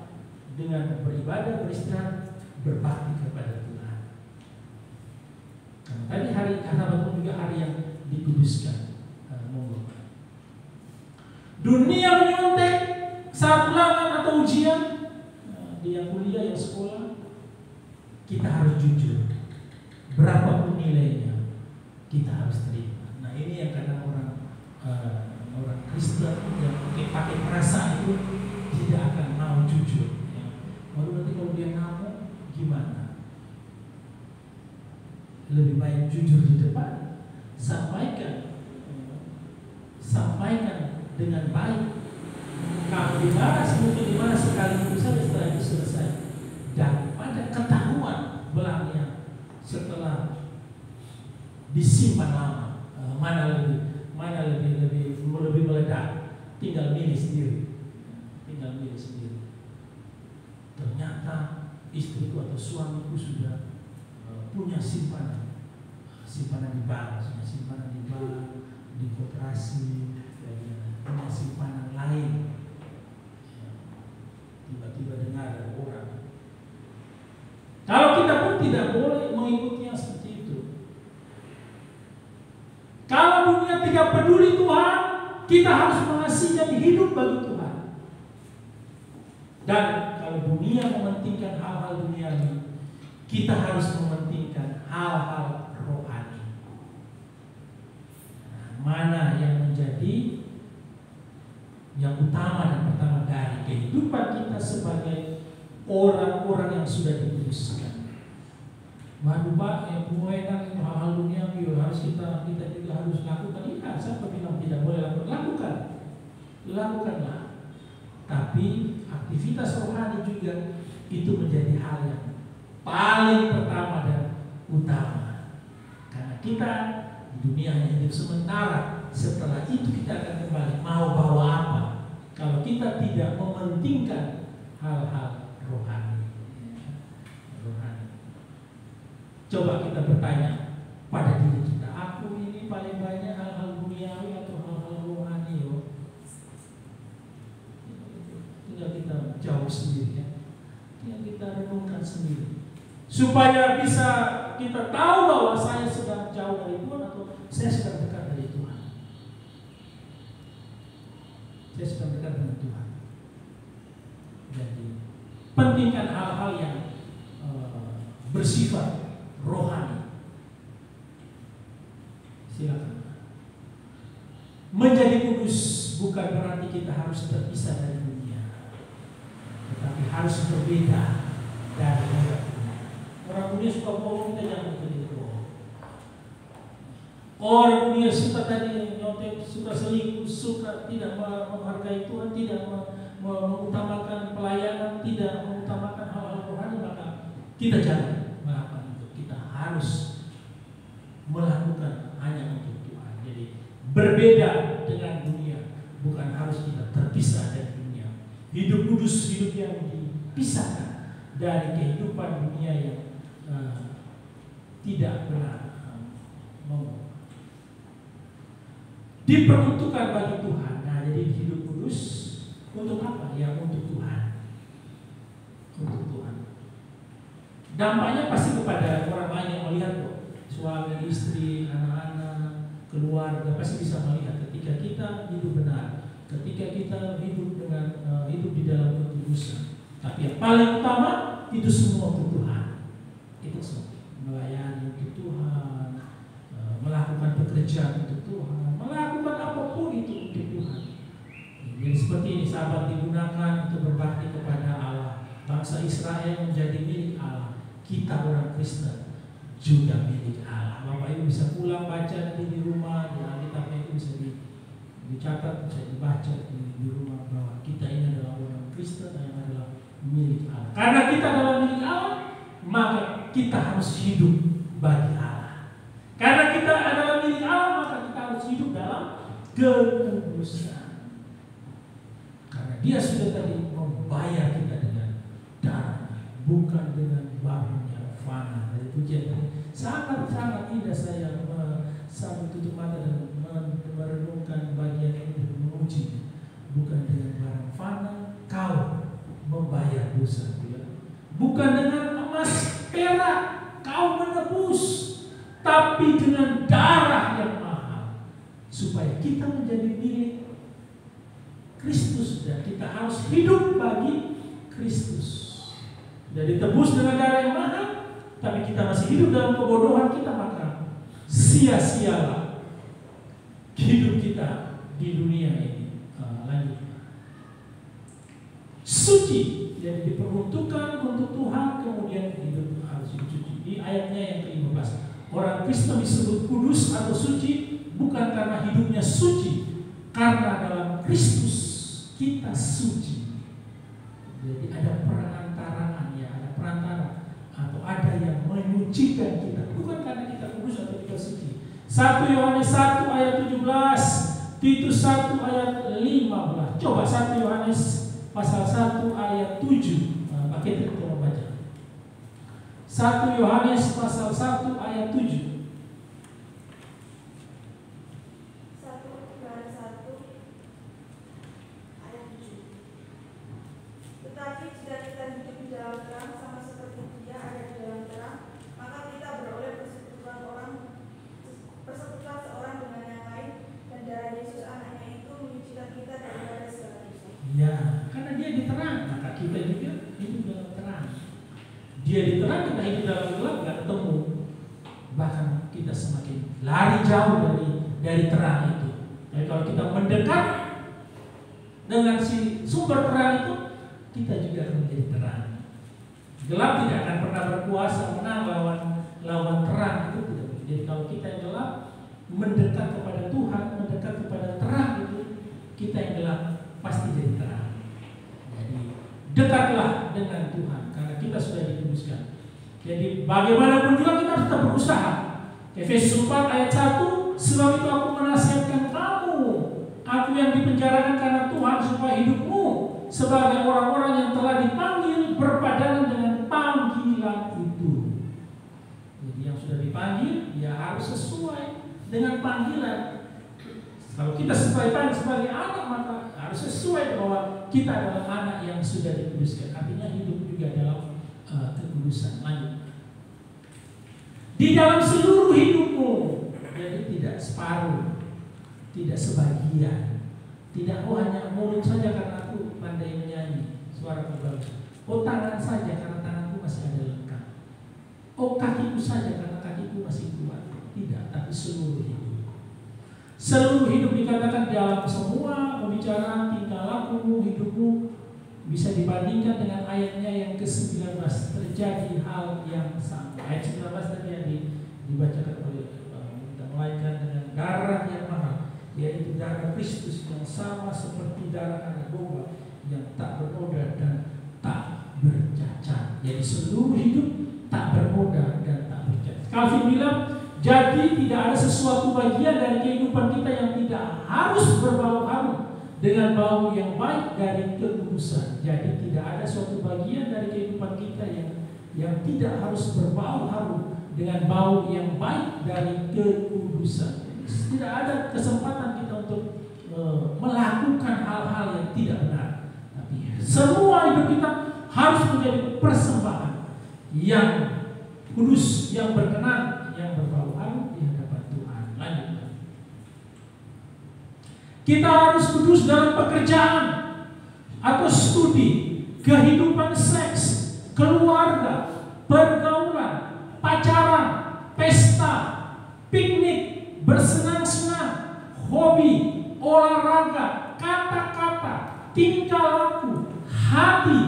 [SPEAKER 2] dengan beribadah, beristirahat, berbakti kepada Tuhan. Karena tadi hari Sabat pun juga hari yang dikuduskan. Dunia menyontek saat ulangan atau ujian, dia kuliah, yang sekolah, kita harus jujur. Berapapun nilainya, kita harus terima. Nah, ini yang kadang orang Orang Kristen yang pakai perasaan itu tidak akan mau jujur. Ya. Baru nanti kalau dia ngamuk gimana? Lebih baik jujur di depan, sampaikan dengan baik. Kalau dibalas mungkin dibalas sekali itu saja, setelah itu selesai. Daripada ketahuan belangnya setelah disimpan lama, mana lebih meledak, tinggal milih sendiri. Ternyata istriku atau suamiku sudah punya simpanan di bank, di koperasi, punya simpanan lain. Tiba-tiba dengar dari orang. Kalau kita pun tidak boleh mengikutinya seperti itu. Kalau dunia tidak peduli Tuhan, kita harus mengasihi dan hidup bagi Tuhan. Dan kalau dunia mementingkan hal-hal duniawi, kita harus mementingkan hal-hal rohani. Mana yang menjadi yang utama dan pertama dari kehidupan kita sebagai orang-orang yang sudah dikuduskan. Waduh Pak, yang enak itu hal-hal dunia harus kita juga harus lakukan. Iya, siapa bilang tidak boleh lakukanlah. Tapi aktivitas rohani juga itu menjadi hal yang paling pertama dan utama. Karena kita di dunia hanya hidup sementara. Setelah itu kita akan kembali mau bawa apa? Kalau kita tidak mementingkan hal-hal rohani. Coba kita bertanya pada diri kita, aku ini paling banyak hal-hal duniawi atau hal-hal rohani? Tinggal kita jauh sendiri, ya. Tinggal kita renungkan sendiri, supaya bisa kita tahu bahwa saya sedang jauh dari Tuhan atau saya sedang dekat dari Tuhan. Saya sedang dekat dengan Tuhan. Jadi pentingkan hal-hal yang bersifat rohani. Silakan. Menjadi kudus bukan berarti kita harus terpisah dari dunia, tetapi harus berbeda dari orang dunia. Orang dunia suka bohong, kita jangan menjadi bohong. Orang dunia suka tadi nyontek, suka selingkuh, suka tidak menghargai Tuhan, tidak mengutamakan pelayanan, tidak mengutamakan hal-hal rohani, maka kita jangan melakukan itu. Kita harus melakukan hanya untuk Tuhan. Jadi berbeda dengan dunia, bukan harus kita terpisah dari dunia. Hidup kudus, hidup yang dipisahkan dari kehidupan dunia yang tidak benar. Diperuntukkan bagi Tuhan. Nah, jadi hidup kudus untuk apa? Ya untuk Tuhan. Untuk Tuhan. Dampaknya pasti kepada orang lain yang melihat kok. Suami, istri, anak-anak, keluarga pasti bisa melihat ketika kita hidup benar, ketika kita hidup dengan hidup di dalam kekudusan. Tapi yang paling utama itu semua untuk Tuhan. Itu semua melayani untuk Tuhan, melakukan pekerjaan untuk Tuhan, melakukan apapun itu untuk Tuhan. Jadi seperti ini sahabat digunakan untuk berbakti kepada Allah. Bangsa Israel menjadi milik Allah. Kita orang Kristen juga milik Allah. Bapak Ibu bisa pulang baca nanti di rumah, di Alkitabnya itu bisa dicatat, bisa dibaca di rumah bahwa kita ini adalah orang Kristen yang adalah milik Allah. Karena kita adalah milik Allah, maka kita harus hidup bagi Allah. Karena kita adalah milik Allah, maka kita harus hidup dalam kekudusan. Karena Dia sudah tadi membayar kita dengan darah, bukan dengan barangnya fana. Dari pujian tadi sangat-sangat indah saya sambil tutup mata dan merenungkan bagian ini dan memuji. Bukan dengan barang fana kau membayar dosa, ya. Bukan dengan emas perak kau menebus, tapi dengan darah yang mahal, supaya kita menjadi milik Kristus dan kita harus hidup bagi Kristus. Jadi ditebus dengan darah yang mahal, tapi kita masih hidup dalam kebodohan kita, maka sia-sialah hidup kita di dunia ini. Lanjut. Suci, jadi diperuntukkan untuk Tuhan, kemudian hidup harus suci. Di ayatnya yang ke-15, orang Kristen disebut kudus atau suci bukan karena hidupnya suci, karena dalam Kristus kita suci. Jadi ada perantaraan, ya, ada perantara atau ada yang menyucikan kita, bukan karena kita kudus atau kita suci. 1 Yohanes 1 ayat 17, Titus 1 ayat 15. Coba 1 Yohanes pasal 1 ayat 7. Pakai itu kita baca. 1 Yohanes pasal 1 ayat 7.
[SPEAKER 3] Tetapi jika kita hidup di dalam terang sama seperti Dia ada di dalam terang, maka kita beroleh persekutuan seorang dengan yang lain, dan darah Yesus anaknya itu menyucikan kita daripada segala dosa.
[SPEAKER 2] Ya, karena Dia di terang, maka kita juga hidup dalam terang. Dia di terang, kita hidup dalam gelap, nggak ketemu. Bahkan kita semakin lari jauh dari terang itu. Jadi kalau kita mendekat dengan si sumber terang itu, kita juga akan menjadi terang. Gelap tidak akan pernah berkuasa menang lawan terang, itu tidak. Jadi kalau kita yang gelap mendekat kepada Tuhan, mendekat kepada terang itu, kita yang gelap pasti jadi terang. Jadi dekatlah dengan Tuhan karena kita sudah dikuduskan. Jadi bagaimanapun juga kita harus tetap berusaha. Efesus 4 ayat 1, sebab itu aku menasihatkan kamu, aku yang dipenjarakan karena Tuhan, supaya hidupmu sebagai orang-orang yang telah dipanggil berpadanan dengan panggilan itu. Jadi yang sudah dipanggil, ya harus sesuai dengan panggilan. Kalau kita sebagai anak, maka harus sesuai bahwa kita adalah anak yang sudah dikuduskan. Artinya hidup juga dalam kekudusan. Lanjut. Di dalam seluruh hidupmu, jadi tidak separuh, tidak sebagian, tidak hanya mulut saja karena aku pandai menyanyi, suara bagus. Tangan saja karena tanganku masih ada lengkap. Kakiku saja karena kakiku masih kuat. Tidak, tapi seluruh hidup. Seluruh hidup dikatakan dalam semua pembicaraan, tingkah lakumu, hidupmu bisa dibandingkan dengan ayatnya yang ke-19, terjadi hal yang sama. Ayat 19 tadi yang dibacakan oleh melainkan dengan darah yang mahal, yaitu darah Kristus yang sama seperti darah anak domba yang tak bernoda dan tak bercacat. Jadi seluruh hidup tak bernoda dan tak bercacat. Calvin bilang, jadi tidak ada sesuatu bagian dari kehidupan kita yang tidak harus berbau harum dengan bau yang baik dari kekudusan. Jadi tidak ada suatu bagian dari kehidupan kita yang tidak harus berbau harum dengan bau yang baik dari kekudusan. Tidak ada kesempatan kita untuk melakukan hal-hal yang tidak benar. Tapi semua hidup kita harus menjadi persembahan yang kudus, yang berkenan, yang berbau harum di hadapan Tuhan. Lanjut. Kita harus kudus dalam pekerjaan atau studi, kehidupan seks, keluarga, pergaulan, pacaran, pesta, piknik, bersenang-senang, hobi, olahraga, kata-kata, tingkah laku, hati,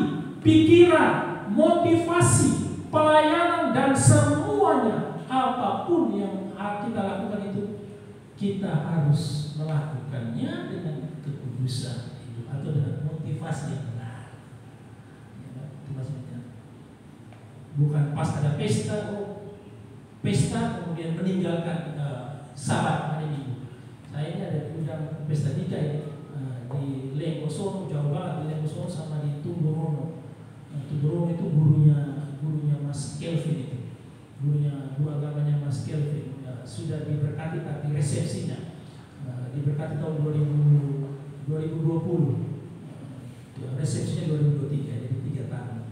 [SPEAKER 2] pikiran, motivasi, pelayanan, dan semuanya, apapun yang kita lakukan itu, kita harus melakukannya dengan kekudusan atau dengan motivasi yang benar. Itu maksudnya. Bukan pas ada pesta, kemudian meninggalkan sabat hari Minggu. Saya ini ada undang pesta nikah ini di Lenggosono, jauh banget di Lenggosono sama di Tumburono. Tumburono itu gurunya Mas Kelvin itu, guru agamanya Mas Kelvin. Sudah diberkati tapi resepsinya diberkati tahun 2020, resepsinya 2023, jadi 3 tahun.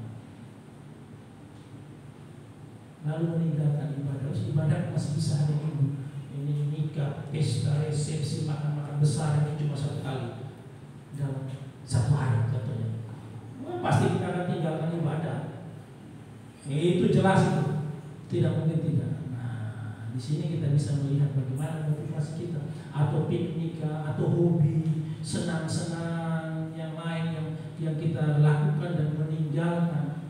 [SPEAKER 2] Lalu meninggalkan ibadah. Ibadah masih bisa hari Minggu. Ini nikah, pesta, resepsi, makan besar ini cuma 1 kali dalam 1 hari contohnya. Pasti kita akan tinggalkan ibadah. Itu jelas itu, tidak mungkin tidak. Di di sini kita bisa melihat bagaimana motivasi kita, atau piknik, atau hobi, senang-senang yang lain yang kita lakukan dan meninggalkan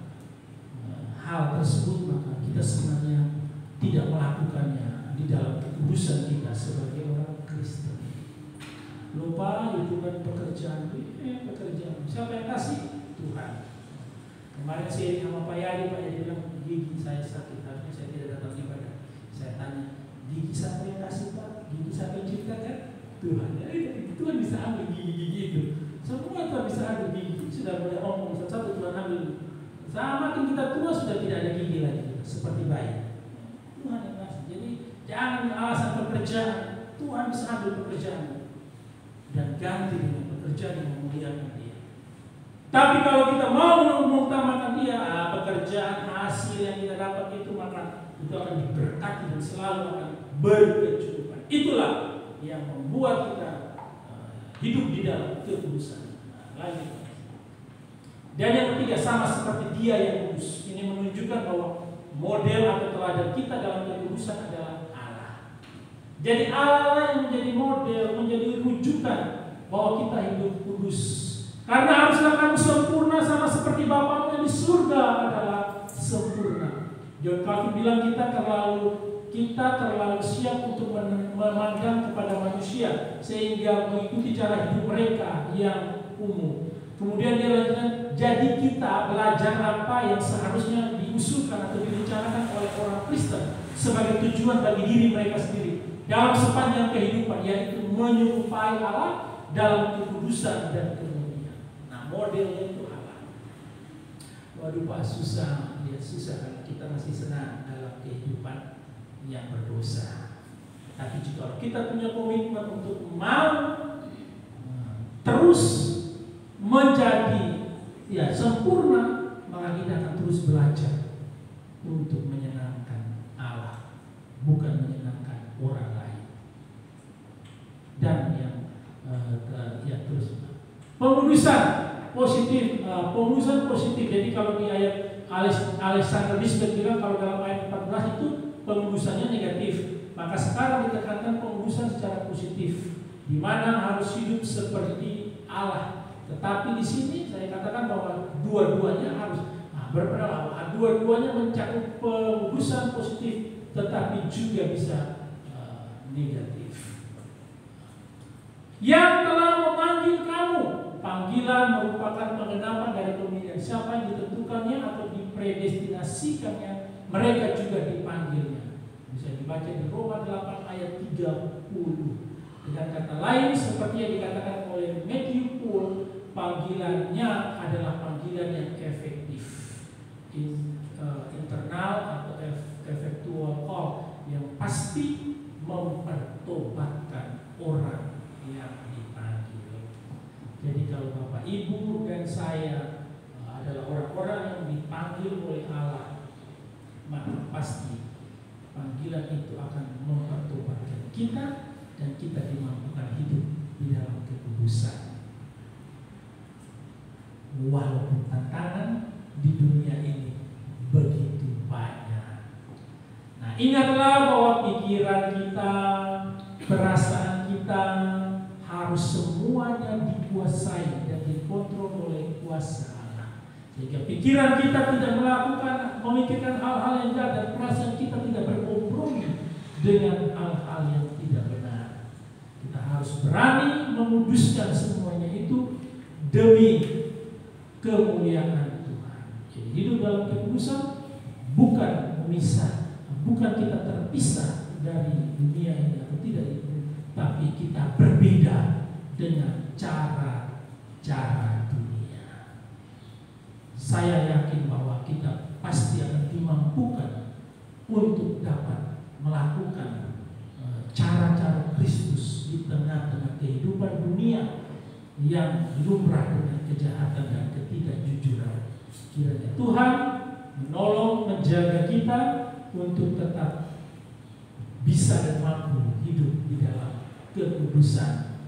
[SPEAKER 2] hal tersebut, maka kita sebenarnya tidak melakukannya di dalam kekudusan kita sebagai orang Kristen. Lupa itu kan pekerjaan, pekerjaan. Siapa yang kasih? Tuhan. Kemarin saya sama Pak Yadi bilang gigi saya sakit, harusnya saya tidak datang ibadah. Saya tanya, gigi siapa yang kasih Pak? Gigi siapa yang ciptakan? Tuhan. Tuhan bisa ambil gigi-gigi itu. Semua Tuhan bisa ambil gigi. Sudah mulai omong satu-satu Tuhan ambil. Semakin kita tua sudah tidak ada gigi lagi, seperti bayi. Tuhan yang kasih. Jadi jangan alasan pekerjaan. Tuhan bisa ambil pekerjaan dan ganti dengan pekerjaan yang memuliakan Dia. Tapi kalau kita mau mengutamakan Dia, pekerjaan hasil yang kita dapat itu, maka itu akan diberkati dan selalu akan berkecukupan. Itulah yang membuat kita hidup di dalam kekudusan. Lanjut. Dan yang ketiga, sama seperti Dia yang kudus. Ini menunjukkan bahwa model atau teladan kita dalam kekudusan adalah Allah. Jadi Allah yang menjadi model, menjadi rujukan bahwa kita hidup kudus. Karena haruslah kamu sempurna sama seperti Bapamu yang di surga adalah sempurna. John Calvin bilang kita terlalu siap untuk memandang kepada manusia sehingga mengikuti cara hidup mereka yang umum. Kemudian dia lanjutkan, jadi kita belajar apa yang seharusnya diusulkan atau dibicarakan oleh orang Kristen sebagai tujuan bagi diri mereka sendiri dalam sepanjang kehidupan, yaitu menyerupai Allah dalam kekudusan dan kemuliaan. Nah, modelnya itu Allah. Waduh Pak, susah kalau kita masih senang dalam kehidupan yang berdosa. Tapi jika kita punya komitmen untuk mau terus menjadi sempurna, maka kita akan terus belajar untuk menyenangkan Allah, bukan menyenangkan orang lain. Dan yang terus pengudusan positif, pengudusan positif. Jadi kalau di ayat Alexander Bisbet bilang kalau dalam ayat 14 itu pengudusannya negatif, maka sekarang ditekankan pengudusan secara positif, di mana harus hidup seperti Allah. Tetapi di sini saya katakan bahwa dua-duanya harus berpendapat, dua-duanya mencakup pengudusan positif, tetapi juga bisa negatif. Yang telah memanggil kamu, panggilan merupakan pengenapan dari pemilihan. Siapa yang ditentukannya atau dipredestinasikannya, mereka juga dipanggilnya. Bisa dibaca di Roma 8 ayat 30. Dengan kata lain, seperti yang dikatakan oleh Matthew Paul, panggilannya adalah panggilan yang efektif, internal atau effectual call, yang pasti mempertobatkan orang yang dipanggil. Jadi kalau Bapak Ibu dan saya adalah orang-orang yang dipanggil oleh Allah, maka pasti panggilan itu akan mempertobatkan kita dan kita dimampukan hidup di dalam kekudusan. Walaupun tantangan di dunia ini begitu banyak. Nah, ingatlah bahwa pikiran kita, perasaan kita harus semuanya dikuasai dan dikontrol oleh kuasa Allah. Sehingga pikiran kita tidak memikirkan hal-hal yang jahat, dan perasaan kita tidak berkompromi dengan hal-hal yang tidak benar. Kita harus berani menguduskan semuanya itu demi kemuliaan Tuhan. Jadi hidup dalam kekudusan bukan memisah, bukan kita terpisah dari dunia ini atau tidak itu, tapi kita berbeda dengan cara-cara dunia. Saya yakin bahwa kita pasti akan dimampukan untuk dapat melakukan cara-cara Kristus di tengah-tengah kehidupan dunia yang lumrah dengan kejahatan dan ketidakjujuran. Kiranya Tuhan menolong, menjaga kita untuk tetap bisa dan mampu hidup di dalam kekudusan.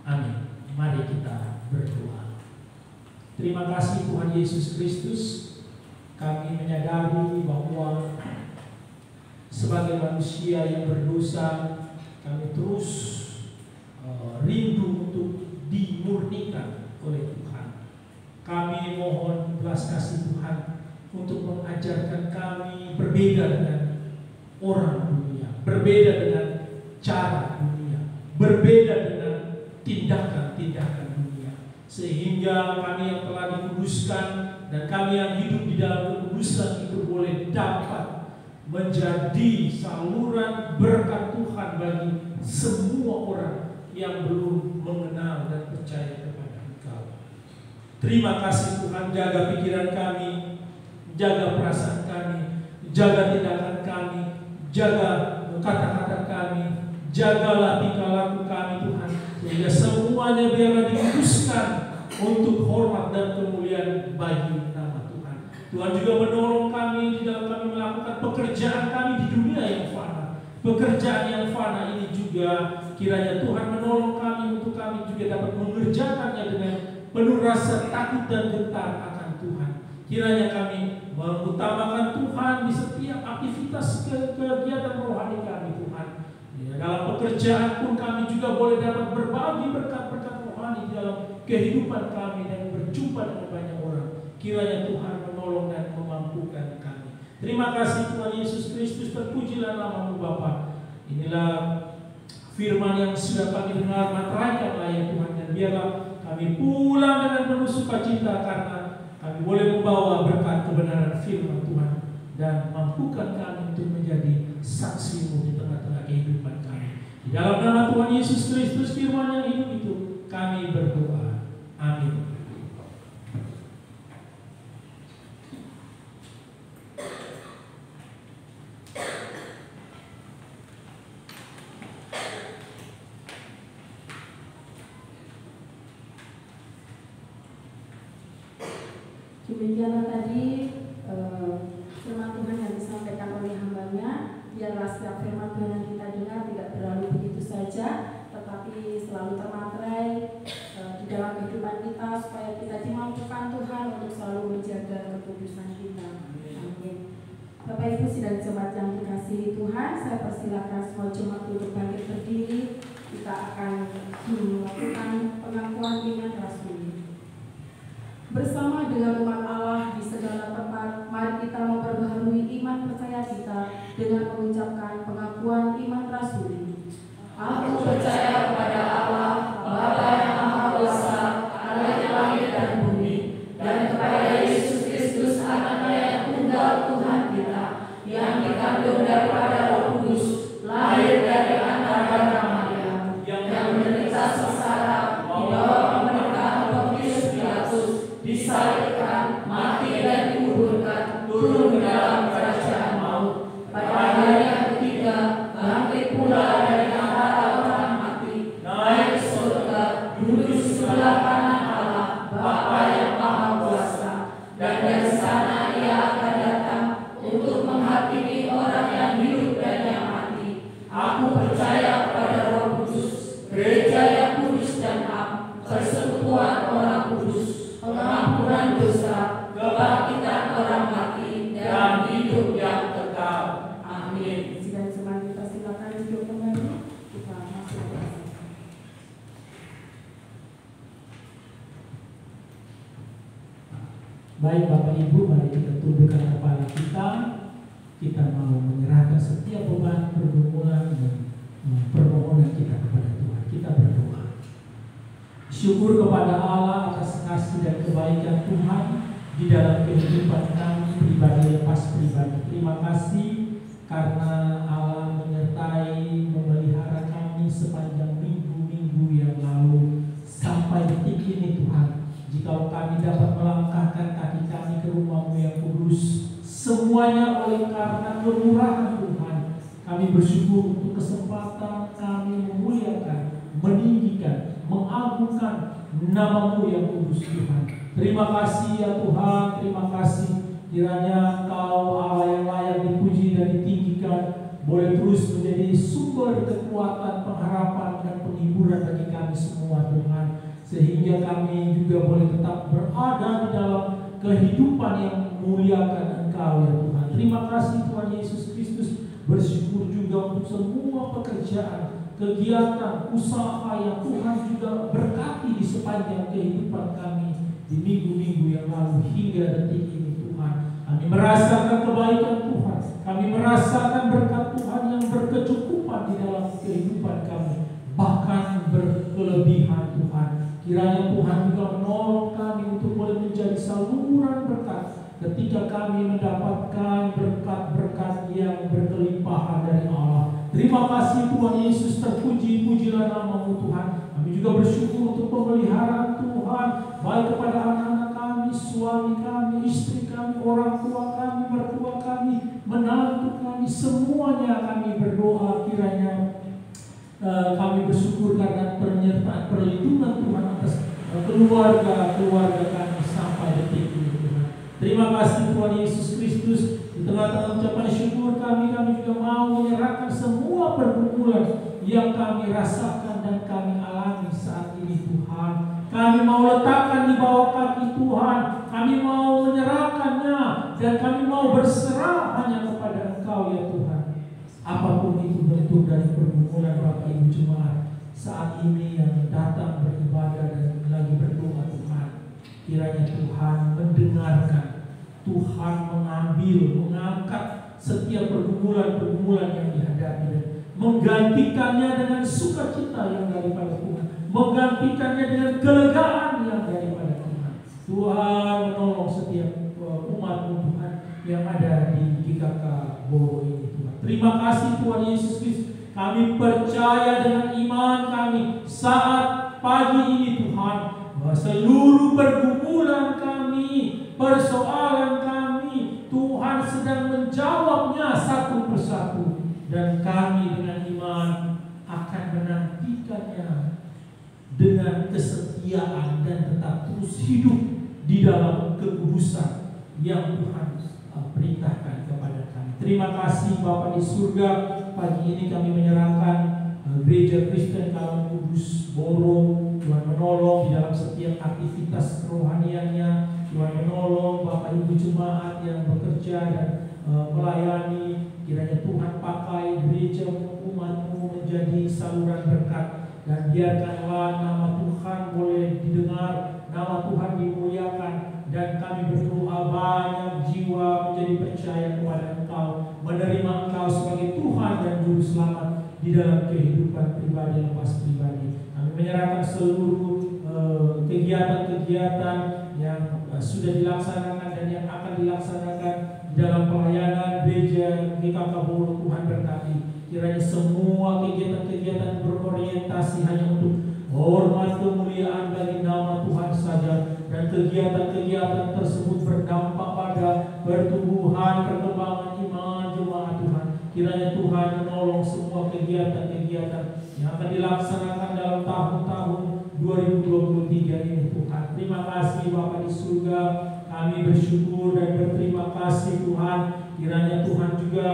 [SPEAKER 2] Amin. Mari kita berdoa. Terima kasih Tuhan Yesus Kristus. Kami menyadari bahwa sebagai manusia yang berdosa, kami terus rindu untuk dimurnikan oleh Tuhan. Kami mohon belas kasih Tuhan untuk mengajarkan kami berbeda dengan orang dunia, berbeda dengan cara dunia, berbeda dengan tindakan-tindakan dunia, sehingga kami yang telah dikuduskan dan kami yang hidup di dalam kekudusan itu boleh dapat menjadi saluran berkat Tuhan bagi semua orang yang belum mengenal dan percaya kepada Engkau. Terima kasih Tuhan, jaga pikiran kami, jaga perasaan kami, jaga tindakan kami, jaga kata-kata kami, jagalah tingkah laku kami Tuhan, sehingga semuanya biarlah dikuduskan untuk hormat dan kemuliaan bagi nama Tuhan. Tuhan juga menolong kami di dalam kami melakukan pekerjaan kami di dunia yang fana. Pekerjaan yang fana ini juga kiranya Tuhan menolong kami untuk kami juga dapat mengerjakannya dengan penuh rasa takut dan gentar akan Tuhan. Kiranya kami mengutamakan Tuhan di setiap aktivitas kegiatan rohani kami Tuhan. Ya, dalam pekerjaan pun kami juga boleh dapat berbagi berkat-berkat rohani di dalam kehidupan kami dan berjumpa dengan banyak orang. Kiranya Tuhan menolong dan memampukan kami. Terima kasih Tuhan Yesus Kristus, terpujilah nama-Mu Bapa. Inilah firman yang sudah kami dengar, materaikanlah ya Tuhan, dan biarlah kami pulang dengan penuh sukacita karena kami boleh membawa berkat kebenaran firman Tuhan dan mampukan kami untuk menjadi saksi-Mu di tengah-tengah kehidupan kami. Di dalam nama Tuhan Yesus Kristus, firman yang hidup itu, kami berdoa. Amin.
[SPEAKER 1] Demikianlah tadi firman Tuhan yang disampaikan oleh hamba-Nya. Biarlah setiap firman Tuhan yang kita dengar tidak berlalu begitu saja, tetapi selalu termaterai di dalam kehidupan kita, supaya kita dimampukan Tuhan untuk selalu menjaga kekudusan kita. Amin. Bapak Ibu sidang jemaat yang dikasihi Tuhan, saya persilakan semua jemaat untuk bangkit berdiri. Kita akan melakukan pengakuan iman rasuli. Bersama dengan umat Allah di segala tempat, mari kita memperbaharui iman percaya kita dengan mengucapkan pengakuan iman rasuli. Aku percaya kepada Allah, Bapa yang Maha Kuasa, Allah yang langit dan bumi, dan kepada Yesus Kristus, Anaknya yang tunggal Tuhan kita, yang dikandung daripada Roh Kudus, lahir dari antara Maria, yang menderita sengsara di bawah pemerintahan Pontius Pilatus, disalibkan, mati dan dikuburkan, turun ke dalam kerajaan maut. Pada hari yang ketiga, bangkit pula dari antara orang mati, naik ke surga, duduk di sebelah kanan Allah, Bapa yang Maha Kuasa, dan dari sana Ia akan datang untuk menghakimi orang yang hidup dan yang mati. Aku percaya kepada Roh Kudus, gereja yang kudus dan am, persekutuan orang kudus, pengampunan dosa, kebangkitan orang mati, dan hidup yang kekal. Amin. Sidang jemaat kita silakan duduk kembali. Kita masuk ke acara.
[SPEAKER 2] Baik Bapak Ibu, mari kita tundukkan kepala kita. Kita mau menyerahkan setiap beban pergumulan dan permohonan kita kepada Tuhan. Kita berdoa. Syukur kepada Allah atas kasih dan kebaikan Tuhan di dalam kehidupan kami pribadi lepas pribadi. Terima kasih karena Allah menyertai, memelihara kami sepanjang minggu-minggu yang lalu sampai detik ini Tuhan. Jika kami dapat melangkahkan kaki kami ke rumah-Mu yang kudus, semuanya oleh karena kemurahan Tuhan. Kami bersyukur untuk kesempatan kami memuliakan, meninggikan, mengagungkan nama-Mu yang kudus Tuhan. Terima kasih ya Tuhan, terima kasih kiranya Engkau Allah yang layak dipuji dan ditinggikan boleh terus menjadi sumber kekuatan, pengharapan dan penghiburan bagi kami semua Tuhan, sehingga kami juga boleh tetap berada di dalam kehidupan yang memuliakan Engkau ya Tuhan. Terima kasih Tuhan Yesus Kristus, Bersyukur juga untuk semua pekerjaan, kegiatan, usaha yang Tuhan juga berkati di sepanjang kehidupan kami di minggu-minggu yang lalu hingga detik ini Tuhan. Kami merasakan kebaikan Tuhan, kami merasakan berkat Tuhan yang berkecukupan di dalam kehidupan kami, bahkan berkelebihan Tuhan. Kiranya Tuhan juga menolong kami untuk boleh menjadi saluran berkat ketika kami mendapatkan berkat-berkat yang berkelimpahan dari Allah. Terima kasih Tuhan Yesus, terpuji-pujilah nama-Mu Tuhan. Kami juga bersyukur untuk pemeliharaan Tuhan, baik kepada anak-anak kami, suami kami, istri kami, orang tua kami, mertua kami, menantu kami, semuanya kami berdoa kiranya kami bersyukur karena penyertaan perlindungan Tuhan atas keluarga kami sampai detik ini Tuhan. Terima kasih Tuhan Yesus Kristus. Di tengah-tengah ucapan syukur kami juga mau menyerahkan semua pergumulan yang kami rasakan dan kami alami saat ini Tuhan. Kami mau letakkan di bawah kaki Tuhan. Kami mau menyerahkannya dan kami mau berserah hanya kepada Engkau ya Tuhan. Apapun itu bentuk dari pergumulan Bapak Ibu Jemaat saat ini yang datang beribadah dan lagi berdoa Tuhan, kiranya Tuhan mendengarkan, Tuhan mengangkat setiap pergumulan yang dihadapi dan menggantikannya dengan sukacita yang daripada Tuhan, menggantikannya dengan kelegaan yang daripada Tuhan. Tuhan menolong setiap umat-Mu Tuhan yang ada di GKK Boro ini Tuhan. Terima kasih Tuhan Yesus Kristus. Kami percaya dengan iman kami saat pagi ini Tuhan, bahwa seluruh pergumulan kami, persoalan kami, Tuhan sedang menjawabnya satu persatu. Dan kami dengan iman akan menantikannya dengan kesetiaan dan tetap terus hidup di dalam kekudusan yang Tuhan perintahkan kepada kami. Terima kasih Bapa di surga. Pagi ini kami menyerahkan Gereja Kristen Kalam Kudus Boro. Tuhan menolong di dalam setiap aktivitas kerohaniannya. Tuhan menolong Bapak Ibu Jemaat yang bekerja dan melayani. Kiranya Tuhan pakai gereja umat-Mu menjadi saluran berkat. Dan biarkanlah nama Tuhan boleh didengar, nama Tuhan dimuliakan. Dan kami berdoa banyak jiwa menjadi percaya kepada Engkau, menerima Engkau sebagai Tuhan dan Juru Selamat di dalam kehidupan pribadi lepas pribadi. Kami menyerahkan seluruh kegiatan-kegiatan yang sudah dilaksanakan dan yang akan dilaksanakan di dalam pelayanan gereja GKK Boro. Tuhan berkati. Kiranya semua kegiatan-kegiatan berorientasi hanya untuk hormat kemuliaan bagi nama Tuhan saja, dan kegiatan-kegiatan tersebut berdampak pada pertumbuhan perkembangan iman jemaat Tuhan. Kiranya Tuhan menolong semua kegiatan-kegiatan yang akan dilaksanakan dalam tahun-tahun 2023 ini Tuhan. Terima kasih Bapa di surga. Kami bersyukur dan berterima kasih Tuhan. Kiranya Tuhan juga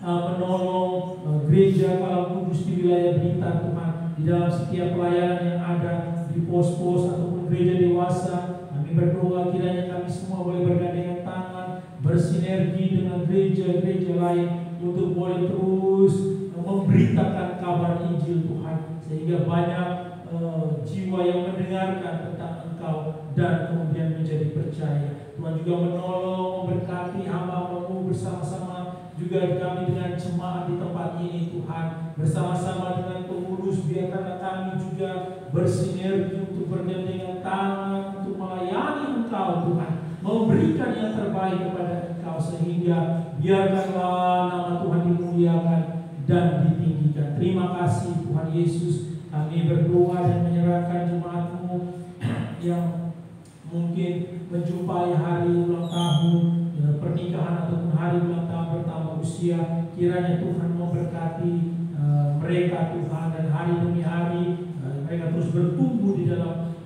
[SPEAKER 2] menolong gereja Kalam Kudus di wilayah Blitar Tuhan, di dalam setiap pelayanan yang ada di pos-pos ataupun gereja dewasa. Kami berdoa kiranya kami semua boleh bergandengan tangan, bersinergi dengan gereja-gereja lain untuk boleh terus memberitakan kabar Injil Tuhan, sehingga banyak jiwa yang mendengarkan tentang Engkau dan kemudian menjadi percaya. Tuhan juga menolong, memberkati hamba-Mu bersama-sama juga kami dengan jemaat di tempat ini Tuhan, bersama-sama dengan pengurus. Biarkanlah kami juga bersinergi untuk bergandengan tangan untuk melayani Engkau Tuhan, memberikan yang terbaik kepada Engkau, sehingga biarkanlah nama Tuhan dimuliakan dan ditinggikan. Terima kasih Tuhan Yesus. Kami berdoa dan menyerahkan jemaat-Mu yang mungkin menjumpai hari ulang tahun, pernikahan ataupun hari ulang tahun bertambah usia. Kiranya Tuhan memberkati mereka Tuhan, dan hari demi hari mereka terus bertumbuh di dalam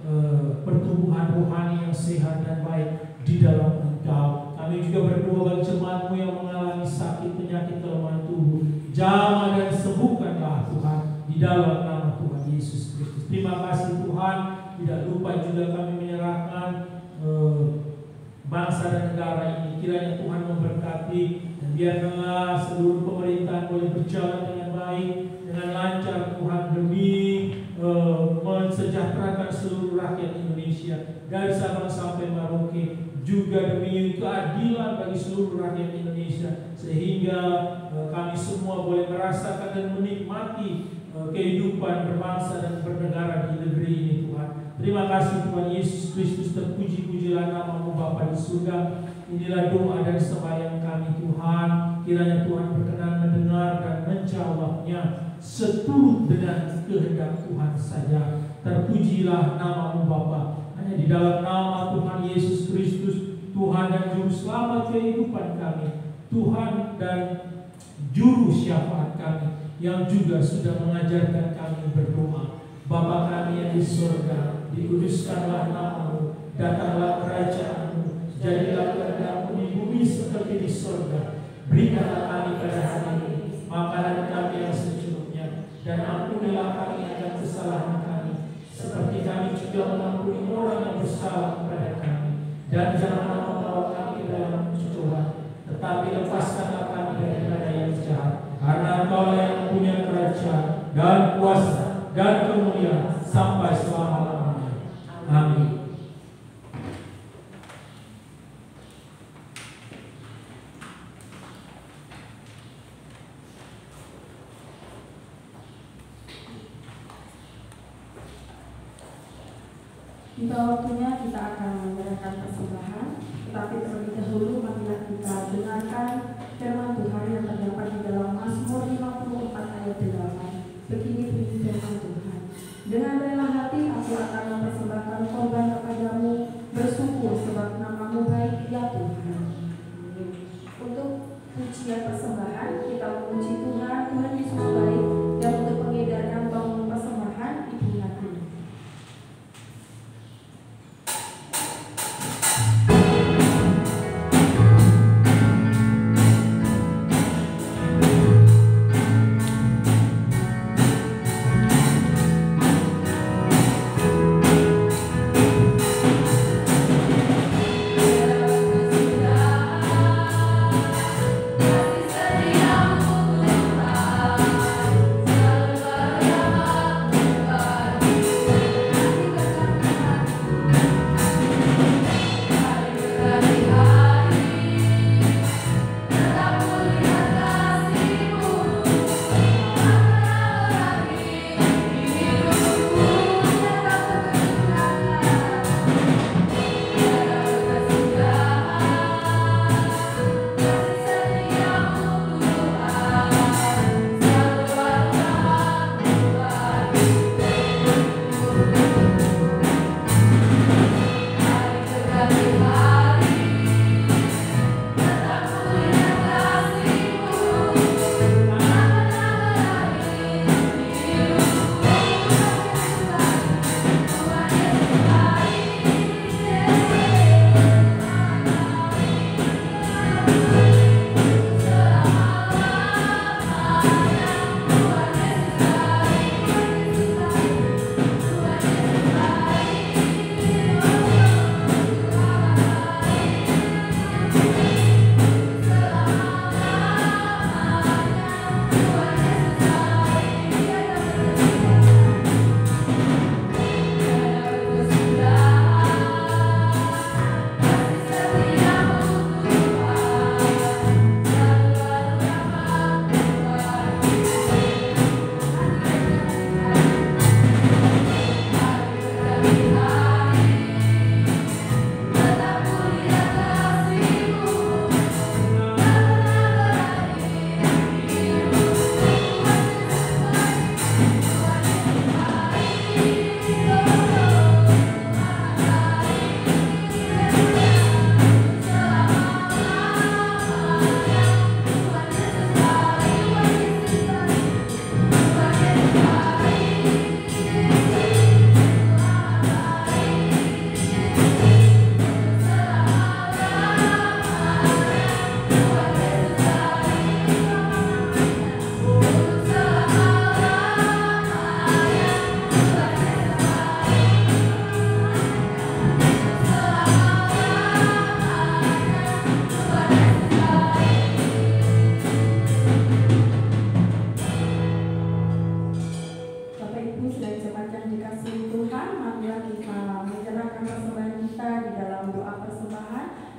[SPEAKER 2] pertumbuhan rohani yang sehat dan baik di dalam Engkau. Kami juga berdoa bagi jemaat-Mu yang mengalami sakit, penyakit, kelemahan tubuh. Jamah dan sembuhkanlah Tuhan di dalam nama Tuhan Yesus Kristus. Terima kasih Tuhan. Tidak lupa juga kami menyerahkan bangsa dan negara ini. Kiranya Tuhan memberkati dan biarkanlah seluruh pemerintahan boleh berjalan dengan baik, dengan lancar Tuhan, demi mensejahterakan seluruh rakyat Indonesia dari Sabang sampai Merauke, juga demi keadilan bagi seluruh rakyat Indonesia, sehingga kami semua boleh merasakan dan menikmati kehidupan berbangsa dan bernegara di negeri ini Tuhan. Terima kasih Tuhan Yesus Kristus, terpuji-pujilah nama-Mu Bapa di surga. Inilah doa dan sembahyang kami Tuhan. Kiranya Tuhan berkenan mendengar dan menjawabnya seturut dengan kehendak Tuhan saja. Terpujilah nama-Mu Bapa. Hanya di dalam nama Tuhan Yesus Kristus, Tuhan dan Juru Selamat kehidupan kami, Tuhan dan Juru Syafaat kami, yang juga sudah mengajarkan kami berdoa. Bapa kami yang di surga, dikuduskanlah nama-Mu, datanglah kerajaan-Mu, jadilah kehendak-Mu di bumi seperti di surga. Berikanlah kami pada hari ini makanan kami yang secukupnya, dan ampunilah kami akan kesalahan kami, seperti kami juga mengampuni orang yang bersalah kepada kami. Dan janganlah membawa kami ke dalam pencobaan, tetapi lepaskanlah kami daripada yang jahat. Karena Engkau yang mempunyai kerajaan dan kuasa dan kemuliaan sampai selama-lamanya. Amin.
[SPEAKER 1] Tiba waktunya kita akan menyerahkan persembahan, tetapi terlebih dahulu marilah kita dengarkan firman Tuhan yang terdapat di dalam Mazmur 54 ayat 8. Begini bunyi firman Tuhan: dengan rela hati aku akan mempersembahkan korban kepadamu, bersyukur sebab nama-Mu baik ya Tuhan. Untuk pujian persembahan kita memuji Tuhan, Tuhan Yesus baik, dan untuk pengedaran bangun persembahan Ibu Nati.
[SPEAKER 4] Kasih setiamu Tuhan.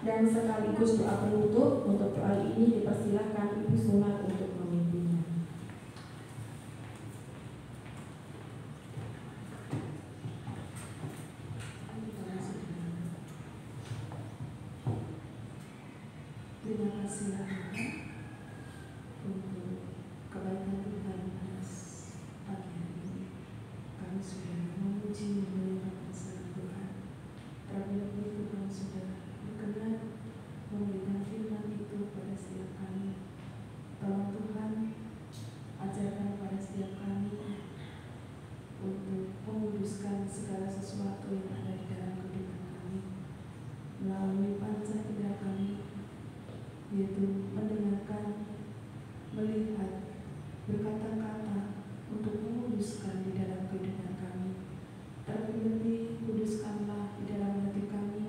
[SPEAKER 1] dan sekaligus doa penutup. Untuk doa ini dipersilakan Ibu Sunat untuk memimpinnya.
[SPEAKER 4] Terima kasih Tuhan untuk kebaikan Tuhan atas pagi hari ini. Kami sudah memuji memuliakan nama Tuhan. Terlebih Tuhan sudah berkenan memberikan firman itu pada setiap kami. Tolong Tuhan ajarkan pada setiap kami untuk menguduskan segala sesuatu yang ada di dalam kehidupan kami melalui panca indera kami, yaitu mendengarkan, melihat, berkata-kata untuk menguduskan di dalam kehidupan kami. Terlebih kuduskanlah di dalam hati kami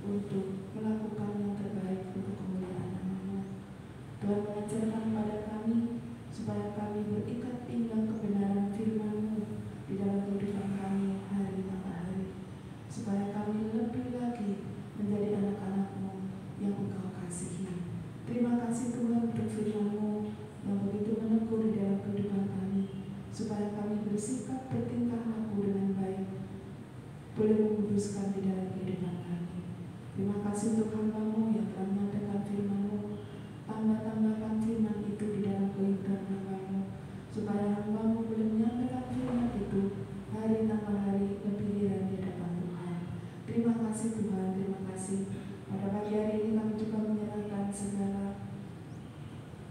[SPEAKER 4] untuk melakukan yang terbaik untuk kemuliaan nama-Mu. Tuhan mengajarkan pada kami supaya kami berikat pinggang kebenaran firman-Mu di dalam kehidupan kami hari tanpa hari, supaya kami lebih lagi menjadi anak-anak-Mu yang Engkau kasihi. Terima kasih Tuhan untuk firman-Mu yang begitu menegur di dalam kehidupan kami, supaya kami bersikap bertingkah laku dengan baik, boleh menguduskan di dalam kehidupan kami. Terima kasih untuk hamba-Mu yang telah menyampaikan firman-Mu. Tambah-tambahkan firman itu di dalam kehidupan hamba-Mu, supaya hamba-Mu boleh menyampaikan firman itu hari tanpa hari lebih heran di hadapan Tuhan. Terima kasih Tuhan, terima kasih. Pada pagi hari ini kami juga menyerahkan segala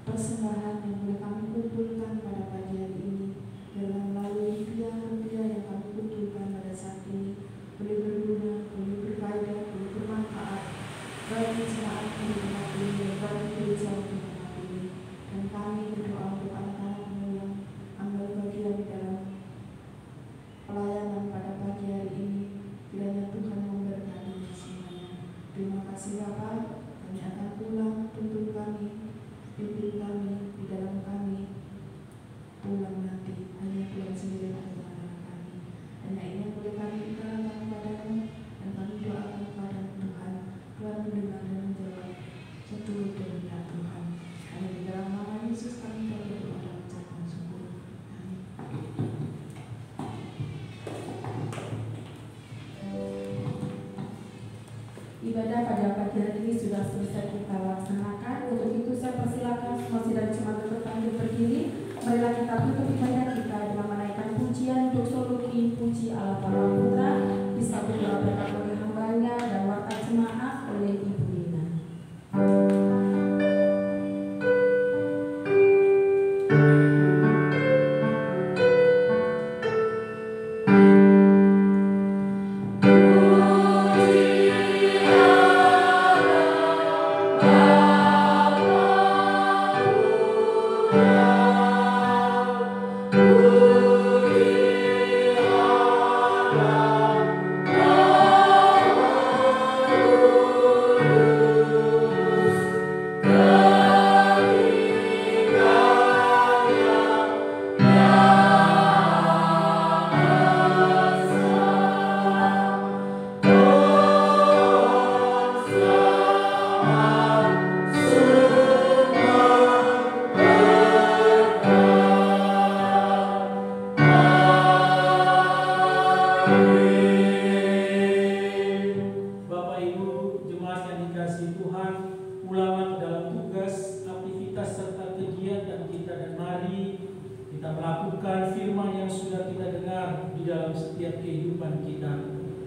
[SPEAKER 4] persembahan yang boleh kami kumpulkan pada pagi hari ini, dalam melalui rupiah-rupiah yang kami kumpulkan pada saat ini, boleh berguna, boleh berfaedah, boleh bermanfaat bagi jemaat di tempat ini, bagi gereja di tempat ini. Dan kami berdoa untuk anak-anak-Mu yang ambil bagian di dalam pelayanan pada pagi hari ini, kiranya Tuhan memberkati semuanya. Terima kasih Bapa, kami akan pulang, tuntun kami, pimpin kami, di dalam kami pulang nanti, hanya pulang sendiri atau anak kami. Hanya ini yang boleh kami utarakan kepadamu, dan kami doakan kepadamu Tuhan. Tuhan mendengar dan menjawab seturut kehendak Tuhan. Hanya di dalam nama Yesus kami berdoa dan mengucapkan syukur. Amin.
[SPEAKER 1] Ibadah pada pagi hari ini sudah selesai kita laksanakan. Untuk itu saya persilakan semua sidang jemaat untuk bangkit berdiri. Marilah kita tutup ibadah kita dengan menaikkan pujian doksologi puji Allah Bapa Putra, disambut doa berkat oleh hambanya dan warta jemaat oleh Ibu Nina.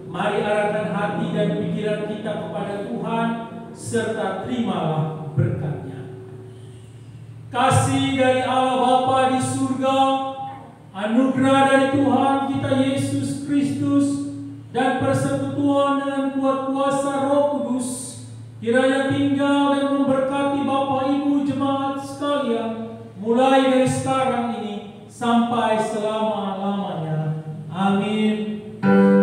[SPEAKER 2] Mari arahkan hati dan pikiran kita kepada Tuhan, serta terimalah berkat-Nya. Kasih dari Allah Bapa di surga, anugerah dari Tuhan kita Yesus Kristus, dan persekutuan dengan kuat kuasa Roh Kudus, kiranya tinggal dan memberkati Bapak Ibu jemaat sekalian, mulai dari sekarang ini sampai selama-lamanya. Amin. Amen.